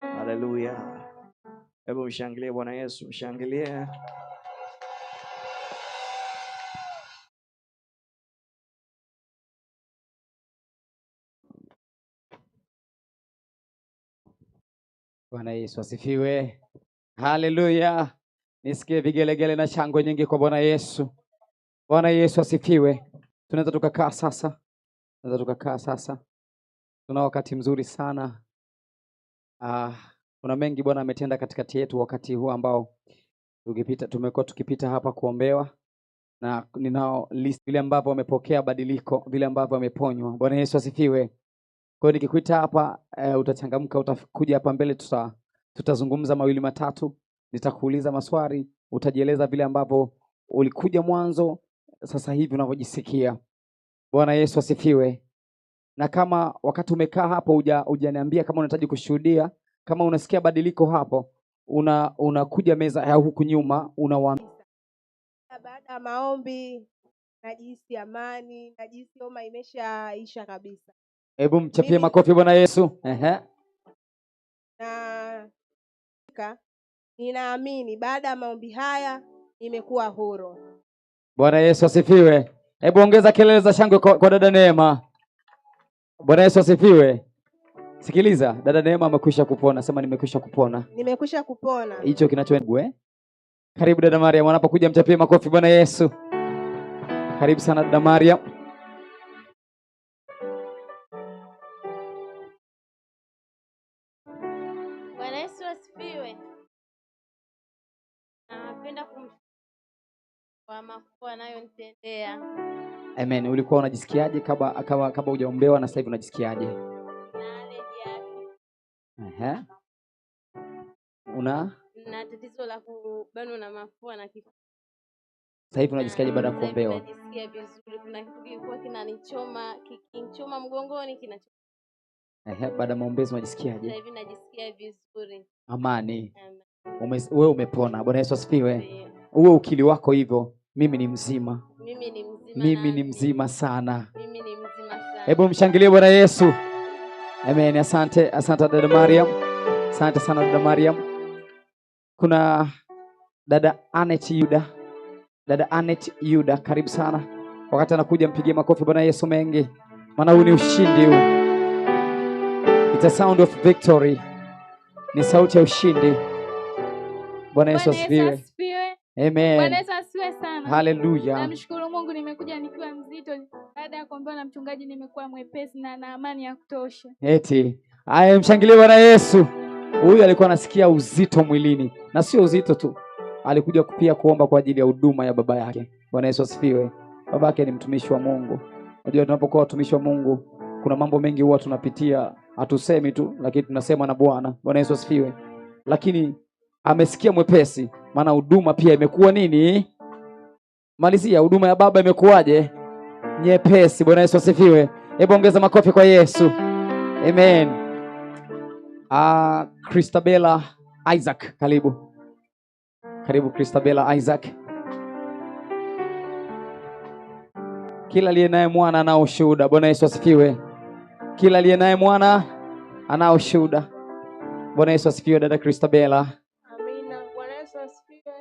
Haleluya. Hebu mshangilie Bwana Yesu, mshangilie. Bwana Yesu asifiwe. Haleluya. Nisikie vigelegele na shangwe nyingi kwa Bwana Yesu. Bwana Yesu asifiwe. Tunaweza tukakaa sasa. Tuna wakati mzuri sana. Kuna mengi Bwana ametenda katikati yetu wakati huu ambao tumekuwa tukipita hapa kuombewa, na ninao list vile ambavyo wamepokea badiliko, vile ambavyo wameponywa. Bwana Yesu asifiwe. Kwa hiyo nikikuita hapa utachangamka, utakuja hapa mbele, tutazungumza mawili matatu, nitakuuliza maswali, utajieleza vile ambavyo ulikuja mwanzo, sasa hivi unavyojisikia. Bwana Yesu asifiwe. Na kama wakati umekaa hapo hujaniambia kama unahitaji kushuhudia, kama unasikia badiliko hapo, unakuja meza ya huku nyuma, baada ya maombi najihisi amani, najihisi homa imeshaisha kabisa. Hebu mchapie makofi Bwana Yesu. Na ninaamini baada ya maombi haya nimekuwa huru. Bwana Yesu asifiwe. Hebu ongeza kelele za shangwe kwa dada Neema. Bwana Yesu asifiwe. Sikiliza, dada Neema amekwisha kupona. Sema nimekwisha kupona. Nimekwisha kupona. Hicho kinachoendelea. Karibu dada Maria, wanapokuja mchapie makofi Bwana Yesu. Karibu sana dada Maria. Bwana Yesu asifiwe. Napenda kumshukuru kwa makuu anayonitendea. Amen. Ulikuwa unajisikiaje kama hujaombewa na sasa hivi unajisikiaje? Na tatizo la kubanwa na mafua na kifua. Sasa hivi unajisikiaje baada ya kuombewa? Najisikia vizuri. Kuna kitu kilikuwa kinanichoma mgongoni kinachoma. Baada ya maombezi unajisikiaje? Sasa hivi najisikia vizuri. Amani. Wewe umepona. Bwana Yesu asifiwe. Uwe ukili wako hivyo, mimi ni mzima. Mimi ni mzima sana. Hebu mshangilie Bwana Yesu. Amen. Asante dada Mariam. Asante sana dada Mariam. Kuna dada Anet Yuda. Dada Anet Yuda, karibu sana. Wakati anakuja mpigie makofi Bwana Yesu mengi. Maana huu ni ushindi huu. It's a sound of victory. Ni sauti ya ushindi. Bwana Yesu asifiwe. Amen. Bwana Yesu asifiwe sana. Haleluya. Namshukuru Mungu nimekuja nikiwa mzito, baada ya kuombewa na mchungaji nimekuwa mwepesi na amani ya kutosha. Eti. Mshangilie Bwana Yesu. Huyu alikuwa anasikia uzito mwilini. Na sio uzito tu. alikuja pia kuomba kwa ajili ya huduma ya baba yake. Bwana Yesu asifiwe. Baba yake ni mtumishi wa Mungu. Unajua tunapokuwa watumishi wa Mungu kuna mambo mengi huwa tunapitia, hatusemi tu, lakini tunasema na Bwana. Bwana Yesu asifiwe. Lakini amesikia mwepesi, maana huduma pia imekuwa nini? Malizia, huduma ya baba imekuwaje? Nyepesi. Bwana Yesu asifiwe. Hebu ongeza makofi kwa Yesu. Amen. Christabella Isaac, karibu. Karibu Christabella Isaac. Kila aliye naye mwana anao ushuhuda. Bwana Yesu asifiwe. Kila aliye naye mwana anao ushuhuda. Bwana Yesu asifiwe. Dada Christabella. Amina. Bwana Yesu asifiwe.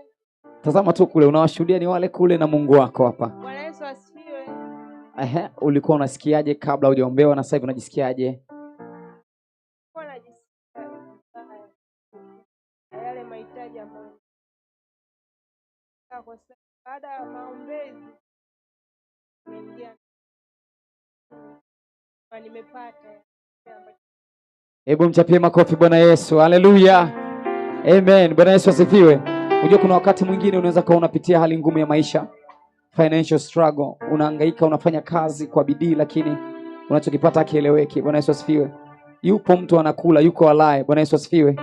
Tazama tu kule, unawashuhudia ni wale kule na Mungu wako hapa. Bwana Yesu asifiwe. Ulikuwa unasikiaje kabla hujaombewa na sasa hivi unajisikiaje? Kwa najisikia yale mahitaji ambayo kwa sababu baada ya maombezi nimeingia na nimepata. Hebu mchapie makofi Bwana Yesu. Haleluya. Amen. Bwana Yesu asifiwe. Unajua kuna wakati mwingine unaweza kuwa unapitia hali ngumu ya maisha, financial struggle, unahangaika, unafanya kazi kwa bidii lakini unachokipata hakieleweki. Bwana Yesu asifiwe. Yupo mtu anakula, yuko alive. Bwana Yesu asifiwe.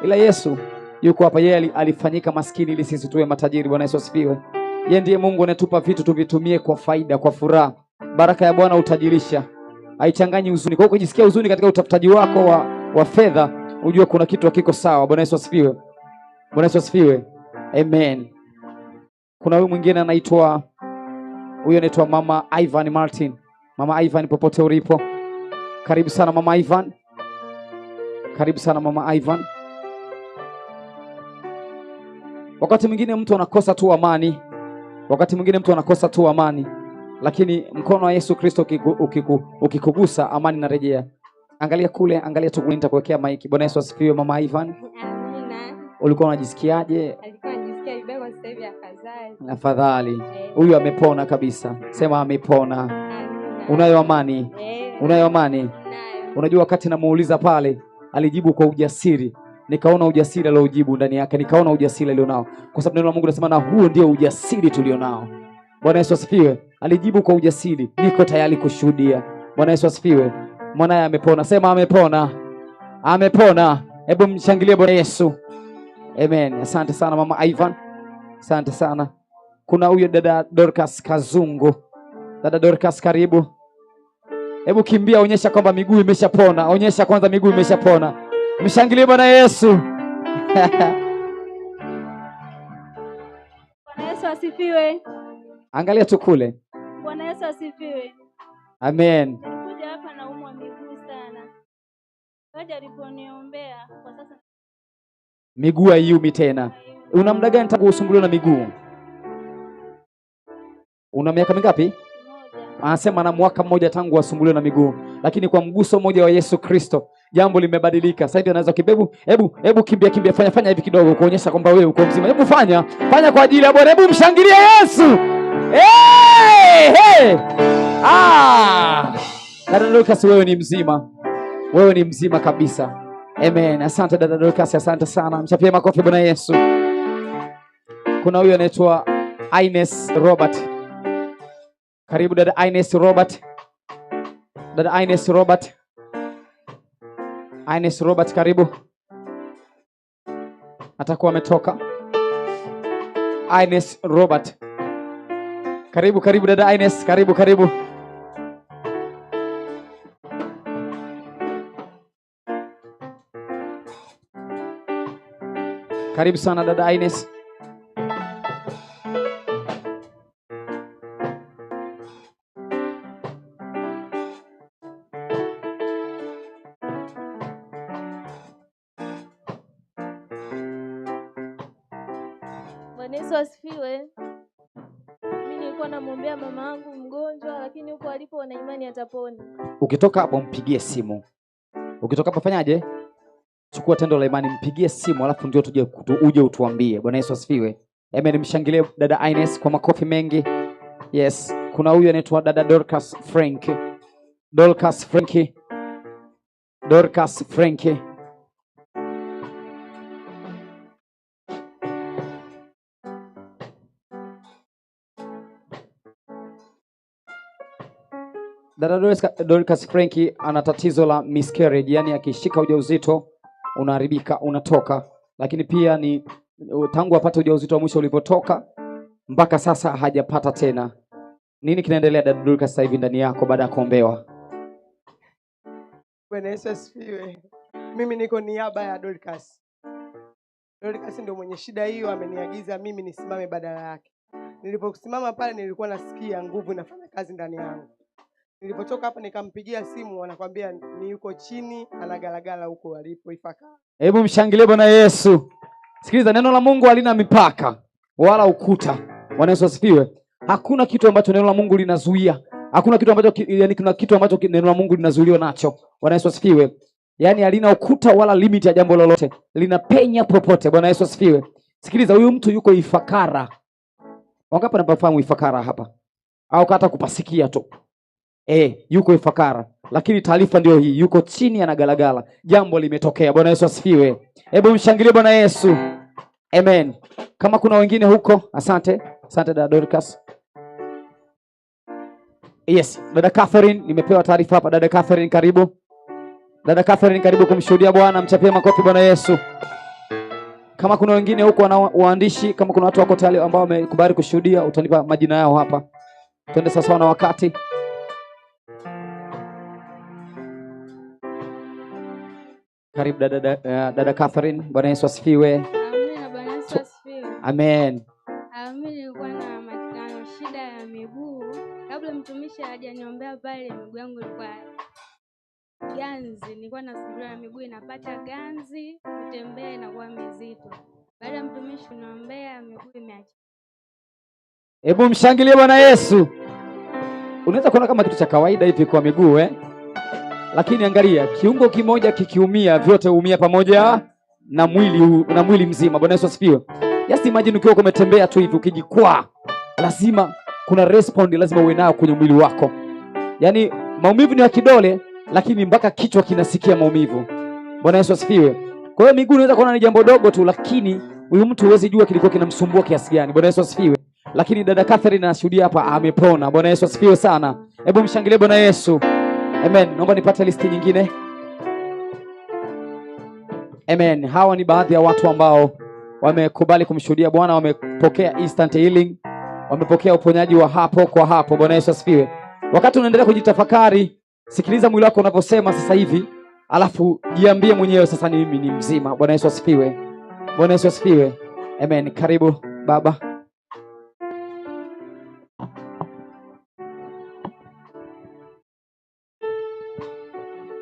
Ila Yesu yuko hapa, yeye alifanyika maskini ili sisi tuwe matajiri. Bwana Yesu asifiwe. Yeye ndiye Mungu anatupa vitu tuvitumie kwa faida, kwa furaha. Baraka ya Bwana utajirisha. Haichanganyi huzuni. Kwa hiyo ukijisikia huzuni katika utafutaji wako wa fedha, ujue kuna kitu hakiko sawa. Bwana Yesu asifiwe. Bwana Yesu asifiwe. Amen. Kuna huyu mwingine anaitwa Mama Ivan Martin. Mama Ivan, popote ulipo, karibu sana Mama Ivan. Karibu sana Mama Ivan. Wakati mwingine mtu anakosa tu amani. Wakati mwingine mtu anakosa tu amani. Lakini mkono wa Yesu Kristo ukikugusa, amani inarejea. Angalia kule, angalia tu kule, nitakuwekea maiki. Bwana Yesu asifiwe Mama Ivan. Amina. Ulikuwa unajisikiaje? Alikuwa anajisikia vibaya kwa sasa hivi afadhali. Afadhali. Huyu amepona kabisa. Sema amepona. Amina. Unayo amani? Unayo amani? Nayo. Unajua wakati namuuliza pale, alijibu kwa ujasiri. Nikaona ujasiri aliojibu ndani yake, nikaona ujasiri alionao. Kwa sababu neno la Mungu linasema na huo ndio ujasiri tulionao. Bwana Yesu asifiwe. Alijibu kwa ujasiri, niko tayari kushuhudia. Bwana Yesu asifiwe. Mwanae amepona. Sema amepona. Amepona. Hebu mshangilie Bwana Yesu. Amen. Asante sana Mama Ivan. Asante sana. Kuna huyo dada Dorcas Kazungu. Dada Dorcas, karibu. Hebu kimbia, onyesha kwamba miguu imeshapona. Onyesha kwanza miguu imeshapona. Mshangilie Bwana Yesu. Bwana Yesu asifiwe. Angalia tu kule. Bwana Yesu asifiwe. Amen. Nilikuja hapa na umwa miguu sana. Kaja aliponiombea kwa sasa Miguu haiumi tena. Una muda gani tangu usumbuliwe na miguu? Una miaka mingapi? Anasema na mwaka mmoja tangu asumbuliwe na miguu. Lakini kwa mguso mmoja wa Yesu Kristo jambo limebadilika. Sasa hivi anaweza kibebu, hebu kimbia fanya hivi kidogo kuonyesha kwamba wewe uko mzima. Hebu fanya kwa ajili ya Bwana. Hebu mshangilie Yesu. Hey! Dada Dorcas, wewe ni mzima. Wewe ni mzima kabisa. Amen. Asante dada Dorcas, asante sana. Mchapie makofi Bwana Yesu. Kuna huyu anaitwa Ines Robert. Karibu dada Ines Robert. Dada Ines Robert. Ines Robert, karibu. Atakuwa ametoka. Ines Robert. Karibu dada Ines, karibu. Karibu sana dada Ines. Bwana Yesu asifiwe. Mimi nilikuwa namwombea mama yangu mgonjwa, lakini huko alipo na imani atapona. Ukitoka hapo mpigie simu. Ukitoka hapo fanyaje? Chukua tendo la imani, mpigie simu, alafu ndio uje utuambie. Bwana Yesu asifiwe. Amen. Mshangilie dada Ines kwa makofi mengi. Yes. Kuna huyu anaitwa dada Dorcas Frank. Dorcas Frank. Dada Dorcas Frankie ana tatizo la miscarriage, yani akishika ujauzito unaharibika, unatoka. Lakini pia ni tangu apate ujauzito wa mwisho ulipotoka mpaka sasa hajapata tena. Nini kinaendelea Dada Dorcas sasa hivi ndani yako baada ya kuombewa? Bwana Yesu asifiwe. Mimi niko niaba ya Dorcas. Dorcas ndio mwenye shida hiyo, ameniagiza mimi nisimame badala yake. Niliposimama pale nilikuwa nasikia nguvu inafanya kazi ndani yangu. Nilipotoka hapa nikampigia simu, wanakwambia ni yuko chini anagalagala huko alipo Ifakara. Hebu mshangilie Bwana Yesu. Sikiliza, neno la Mungu halina mipaka wala ukuta. Bwana Yesu asifiwe. Hakuna kitu ambacho neno la Mungu linazuia. Hakuna kitu ambacho kuna kitu ambacho neno la Mungu linazuiliwa nacho. Bwana Yesu asifiwe. Yaani halina ukuta wala limit ya jambo lolote. Linapenya popote. Bwana Yesu asifiwe. Sikiliza, huyu mtu yuko Ifakara. Wangapi wanafahamu Ifakara hapa? Au hata kupasikia tu. Yuko Ifakara. Lakini taarifa ndio hii, yuko chini anagalagala. Jambo limetokea. Bwana Yesu asifiwe. Hebu mshangilie Bwana Yesu. Amen. Kama kuna wengine huko, asante. Asante Dada Dorcas. Yes, Dada Catherine, nimepewa taarifa hapa. Dada Catherine, karibu. Dada Catherine, karibu kumshuhudia Bwana. Mchapie makofi Bwana Yesu. Kama kuna wengine huko wana waandishi, kama kuna watu wako tayari ambao wamekubali kushuhudia, utanipa majina yao hapa. Twende sasa na wakati. Karibu Dada Catherine. Bwana Yesu asifiwe. Amina. Bwana Yesu asifiwe. Amen. Mimi nilikuwa na shida ya miguu. Kabla mtumishi hajaniombea pale, miguu yangu ilikuwa ganzi. Nilikuwa nasumbuliwa na miguu inapata ganzi, kutembea inakuwa mizito. Baada ya mtumishi kuniombea, miguu imeacha. Hebu mshangilie Bwana Yesu. Unaweza kuona kama kitu cha kawaida hivi kwa miguu lakini angalia, kiungo kimoja kikiumia vyote huumia pamoja na mwili mzima. Bwana Yesu asifiwe. Just imagine ukiwa umetembea tu hivi ukijikwaa, lazima kuna respond lazima uwe nayo kwenye mwili wako. Yaani maumivu ni ya kidole lakini mpaka kichwa kinasikia maumivu. Bwana Yesu asifiwe. Kwa hiyo miguu unaweza kuona ni jambo dogo tu, lakini huyu mtu huwezi jua kilikuwa kinamsumbua kiasi gani. Bwana Yesu asifiwe. Lakini Dada Catherine anashuhudia hapa amepona. Bwana Yesu asifiwe sana. Hebu mshangilie Bwana Yesu. Amen. Naomba nipate listi nyingine. Amen. Hawa ni baadhi ya watu ambao wamekubali kumshuhudia Bwana, wamepokea instant healing, wamepokea uponyaji wa hapo kwa hapo. Bwana Yesu asifiwe. Wakati unaendelea kujitafakari, sikiliza mwili wako unavyosema sasa hivi, alafu jiambie mwenyewe sasa ni mimi ni mzima. Bwana Yesu asifiwe. Bwana Yesu asifiwe. Amen. Karibu baba.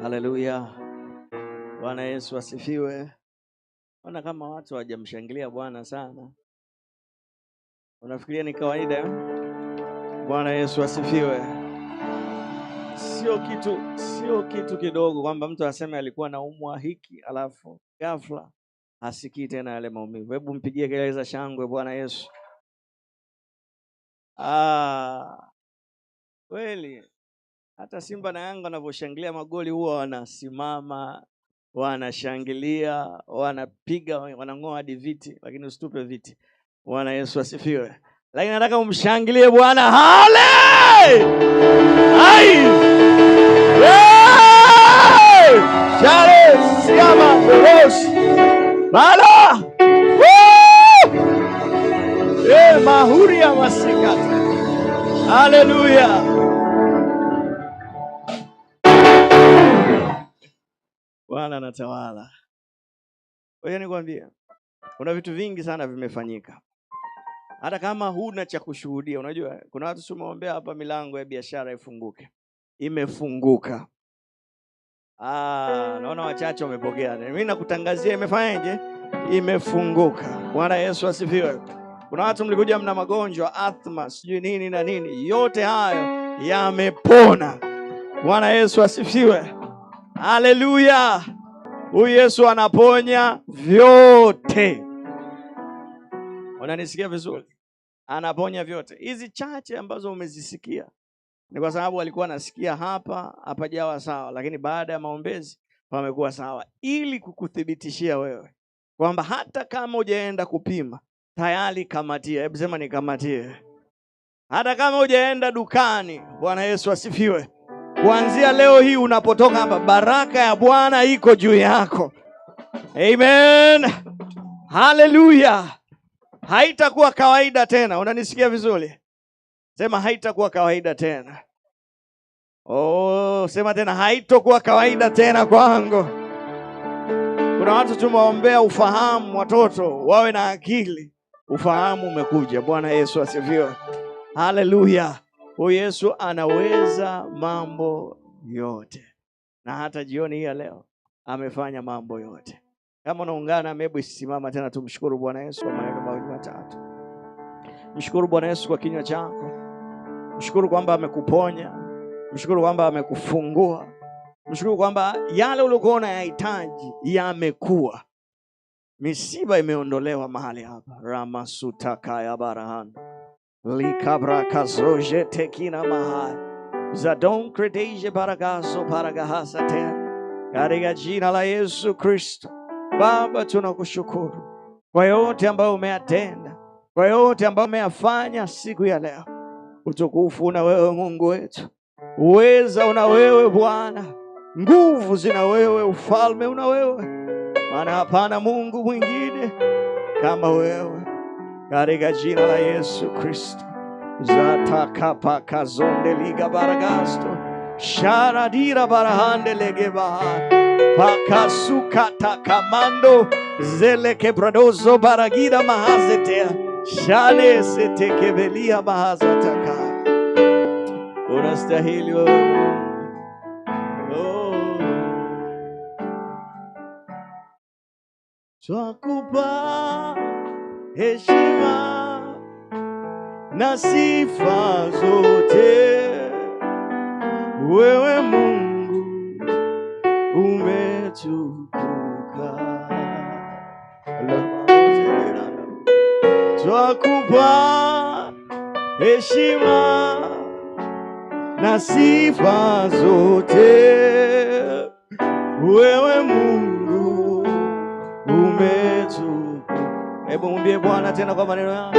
Haleluya. Bwana Yesu asifiwe. Ona kama watu hawajamshangilia Bwana sana. Unafikiria ni kawaida? Bwana Yesu asifiwe. Sio kitu kidogo kwamba mtu aseme alikuwa anaumwa hiki alafu ghafla hasikii tena yale maumivu. Hebu mpigie kelele za shangwe Bwana Yesu. Kweli. Hata Simba na Yanga wanavyoshangilia magoli huwa wanasimama, wanashangilia, wanapiga, wanang'oa hadi viti, lakini usitupe viti. Bwana Yesu asifiwe. Lakini nataka umshangilie Bwana. Hale! Ai! Shale siama boss. Bala! Mahuri ya masikata. Haleluya. Bwana anatawala. Wewe nikwambia, kuna vitu vingi sana vimefanyika. Hata kama huna cha kushuhudia, unajua kuna watu tumeombea hapa milango ya biashara ifunguke. Imefunguka. Naona wachache wamepokea. Mimi nakutangazia imefanyaje? Imefunguka. Bwana Yesu asifiwe. Kuna watu mlikuja mna magonjwa, asthma, sijui nini na nini. Yote hayo yamepona. Bwana Yesu asifiwe. Haleluya. Huyu Yesu anaponya vyote. Unanisikia vizuri? Anaponya vyote. Hizi chache ambazo umezisikia ni kwa sababu alikuwa anasikia hapa hapajawa sawa, lakini baada ya maombezi pamekuwa sawa, ili kukuthibitishia wewe kwamba hata kama hujaenda kupima tayari kamatia. Hebu sema nikamatie. Hata kama hujaenda dukani, Bwana Yesu asifiwe, Kuanzia leo hii unapotoka hapa, baraka ya Bwana iko juu yako. Amen. Haleluya. Haitakuwa kawaida tena. Unanisikia vizuri? Sema haitakuwa kawaida tena. Oh, sema tena haitakuwa kawaida tena kwangu. Kuna watu tumewaombea ufahamu, watoto wawe na akili. Ufahamu umekuja. Bwana Yesu asifiwe. Haleluya. Huyu Yesu anaweza mambo yote. Na hata jioni hii ya leo amefanya mambo yote. Kama unaungana, hebu simama tena tumshukuru Bwana Yesu kwa maneno mawili matatu. Mshukuru Bwana Yesu kwa kinywa chako. Mshukuru kwamba amekuponya. Mshukuru kwamba amekufungua. Mshukuru kwamba yale uliokuwa unayahitaji yamekuwa. Misiba imeondolewa mahali hapa. Ramasuta ya barahan. Likabra kazoje tekina mahali. Zadon kredeje baragazo baragahasa tena. Katika jina la Yesu Kristo. Baba, tunakushukuru kwa yote ambayo umeyatenda, kwa yote ambayo umeyafanya siku ya leo. Utukufu una wewe Mungu wetu. Uweza una wewe Bwana. Nguvu zina wewe, ufalme una wewe. Maana hapana Mungu mwingine kama wewe. Katika jina la Yesu Kristo. Zatakapaka zonde liga baragasto. Sharadira barahande legebaha. Pakasukata kamando. Zele kebradozo baragira mahazetea. Shale sete kebelia mahazataka. Unastahili wewe. Twakupa heshima na sifa zote, wewe Mungu umetukuka. Twakupa heshima na sifa zote, wewe Mungu umetukuka. Hebu mwambie Bwana tena kwa maneno yako.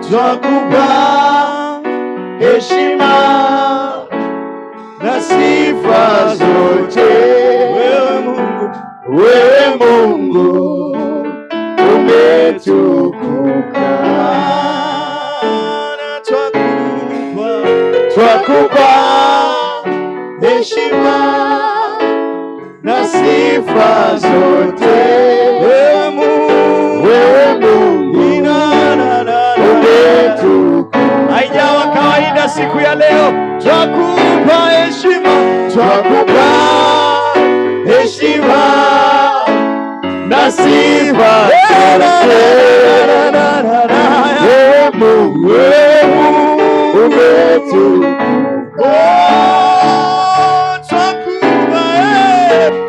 Twakupa heshima na sifa zote, wewe Mungu umetukuka. Twakupa heshima na sifa zote, wewe Mungu umetukuka. Haijawa kawaida siku ya leo. Twakupa heshima, twakupa heshima na sifa zote, wewe Mungu umetukuka.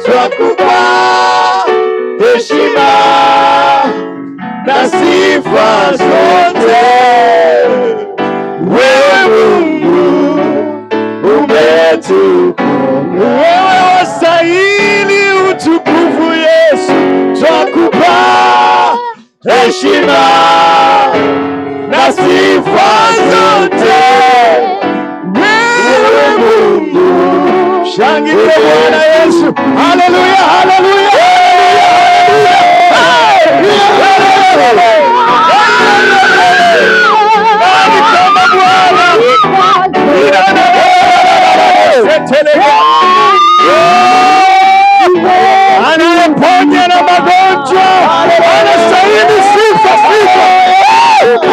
Twakupa heshima na sifa zote, wewe Mungu umetukuka. Wewe wastahili utukufu Yesu. Twakupa heshima na sifa zote, wewe Mungu. Shangilia Bwana Yesu. Haleluya, haleluya. Anayeponya na magonjwa anastahili sifa, sifa.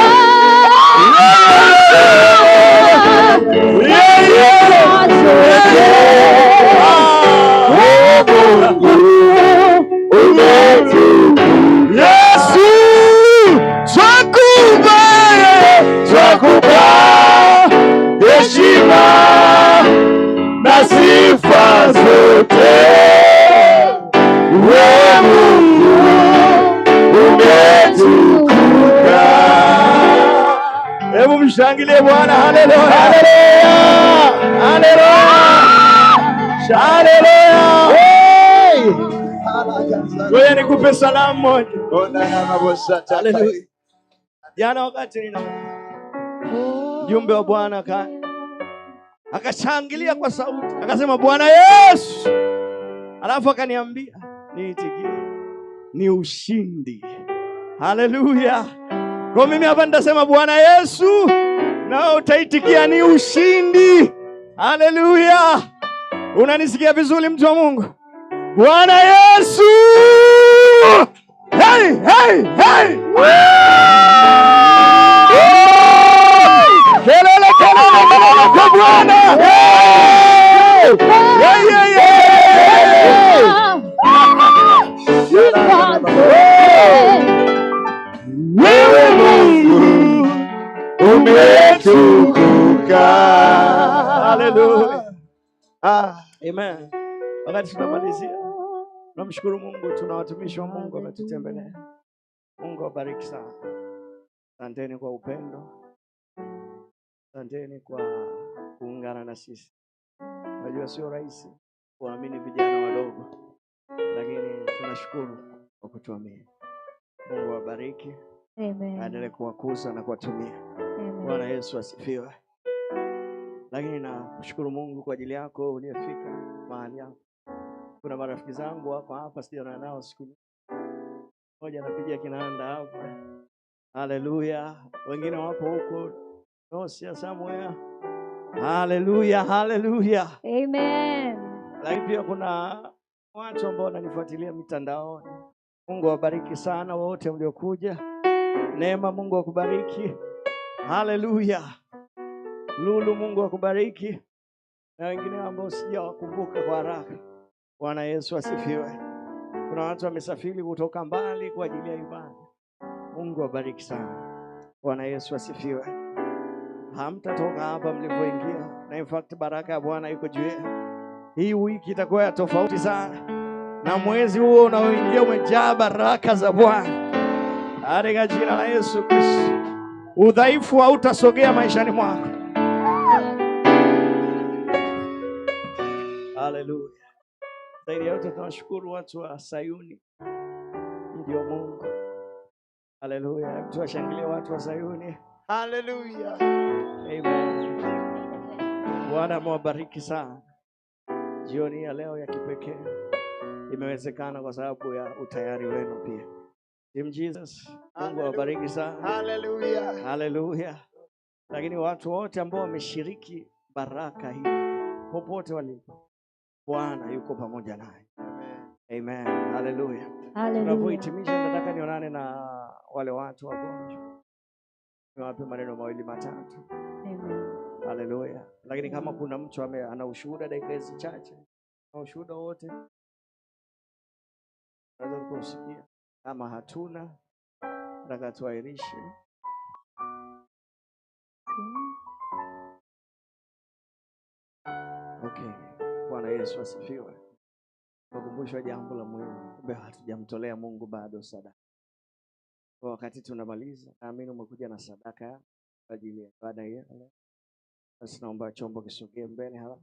Yesu, twakupa heshima na sifa zote, wewe Mungu umetukuka. Hebu mshangilie Bwana. Haleluya, haleluya, haleluya. Wewe nikupe salamu moja. Jana wakati nina mjumbe wa Bwana akashangilia kwa sauti, akasema Bwana Yesu. Alafu akaniambia niitikie, ni ushindi. Haleluya. Kwa mimi hapa nitasema Bwana Yesu, na utaitikia ni ushindi. Haleluya. Unanisikia vizuri mtu wa Mungu? Bwana Yesu. Hey, hey, hey. Kelele kwa Bwana. Wewe Mungu umetukuka. Haleluya. Amen. Wakati tunamalizia, tunamshukuru Mungu, tuna watumishi wa Mungu wametutembelea. Mungu awabariki sana. Asanteni kwa upendo. Asanteni kwa kuungana na sisi. Najua sio rahisi kuamini vijana wadogo, lakini tunashukuru kwa kutuamini. Mungu awabariki. Amen. Aendelee kuwakuza na kuwatumia. Bwana Yesu asifiwe. Lakini namshukuru Mungu kwa ajili yako uliyefika mahali hapa. Kuna marafiki zangu hapa sijaona nao siku moja, napiga kinanda hapa. Haleluya. Wengine wapo huko Nosia somewhere. Haleluya, haleluya. Amen. Lakini pia kuna watu ambao wananifuatilia mitandaoni. Mungu awabariki sana wote mliokuja. Neema, Mungu akubariki. Haleluya. Lulu, Mungu akubariki. Na wengine ambao sijawakumbuka kwa haraka. Bwana Yesu asifiwe. Kuna watu wamesafiri kutoka mbali kwa ajili ya ibada. Mungu awabariki sana. Bwana Yesu asifiwe. Hamtatoka hapa mlipoingia. Na in fact baraka ya Bwana iko juu yenu. Hii wiki itakuwa ya tofauti sana. Na mwezi huo unaoingia umejaa baraka za Bwana. Katika jina la Yesu Kristo. Udhaifu hautasogea maishani mwako. Haleluya. Zaidi ya yote tunashukuru watu wa Sayuni, mji wa Mungu. Haleluya. Mtu washangilie watu wa Sayuni. Haleluya. Amen. Bwana amewabariki sana. Jioni ya leo ya kipekee imewezekana kwa sababu ya utayari wenu pia. Team Jesus, Mungu awabariki sana. Haleluya. Haleluya. Lakini watu wote ambao wameshiriki baraka hii popote walipo, Bwana yuko pamoja naye. Amen. Haleluya. Tunapohitimisha, nataka nionane na wale watu wagonjwa. Niwape maneno mawili matatu. Amen. Haleluya. Lakini kama kuna mtu ana ushuhuda dakika hizi chache, na ushuhuda wote naweza kusikia. Kama hatuna, nataka tuairishe. Okay. Bwana Yesu asifiwe. Tukumbushwa jambo la muhimu. Kumbe hatujamtolea Mungu bado sadaka. Kwa wakati tunamaliza, naamini umekuja na sadaka kwa ajili ya ibada hii. Basi naomba chombo kisogee mbele hapa.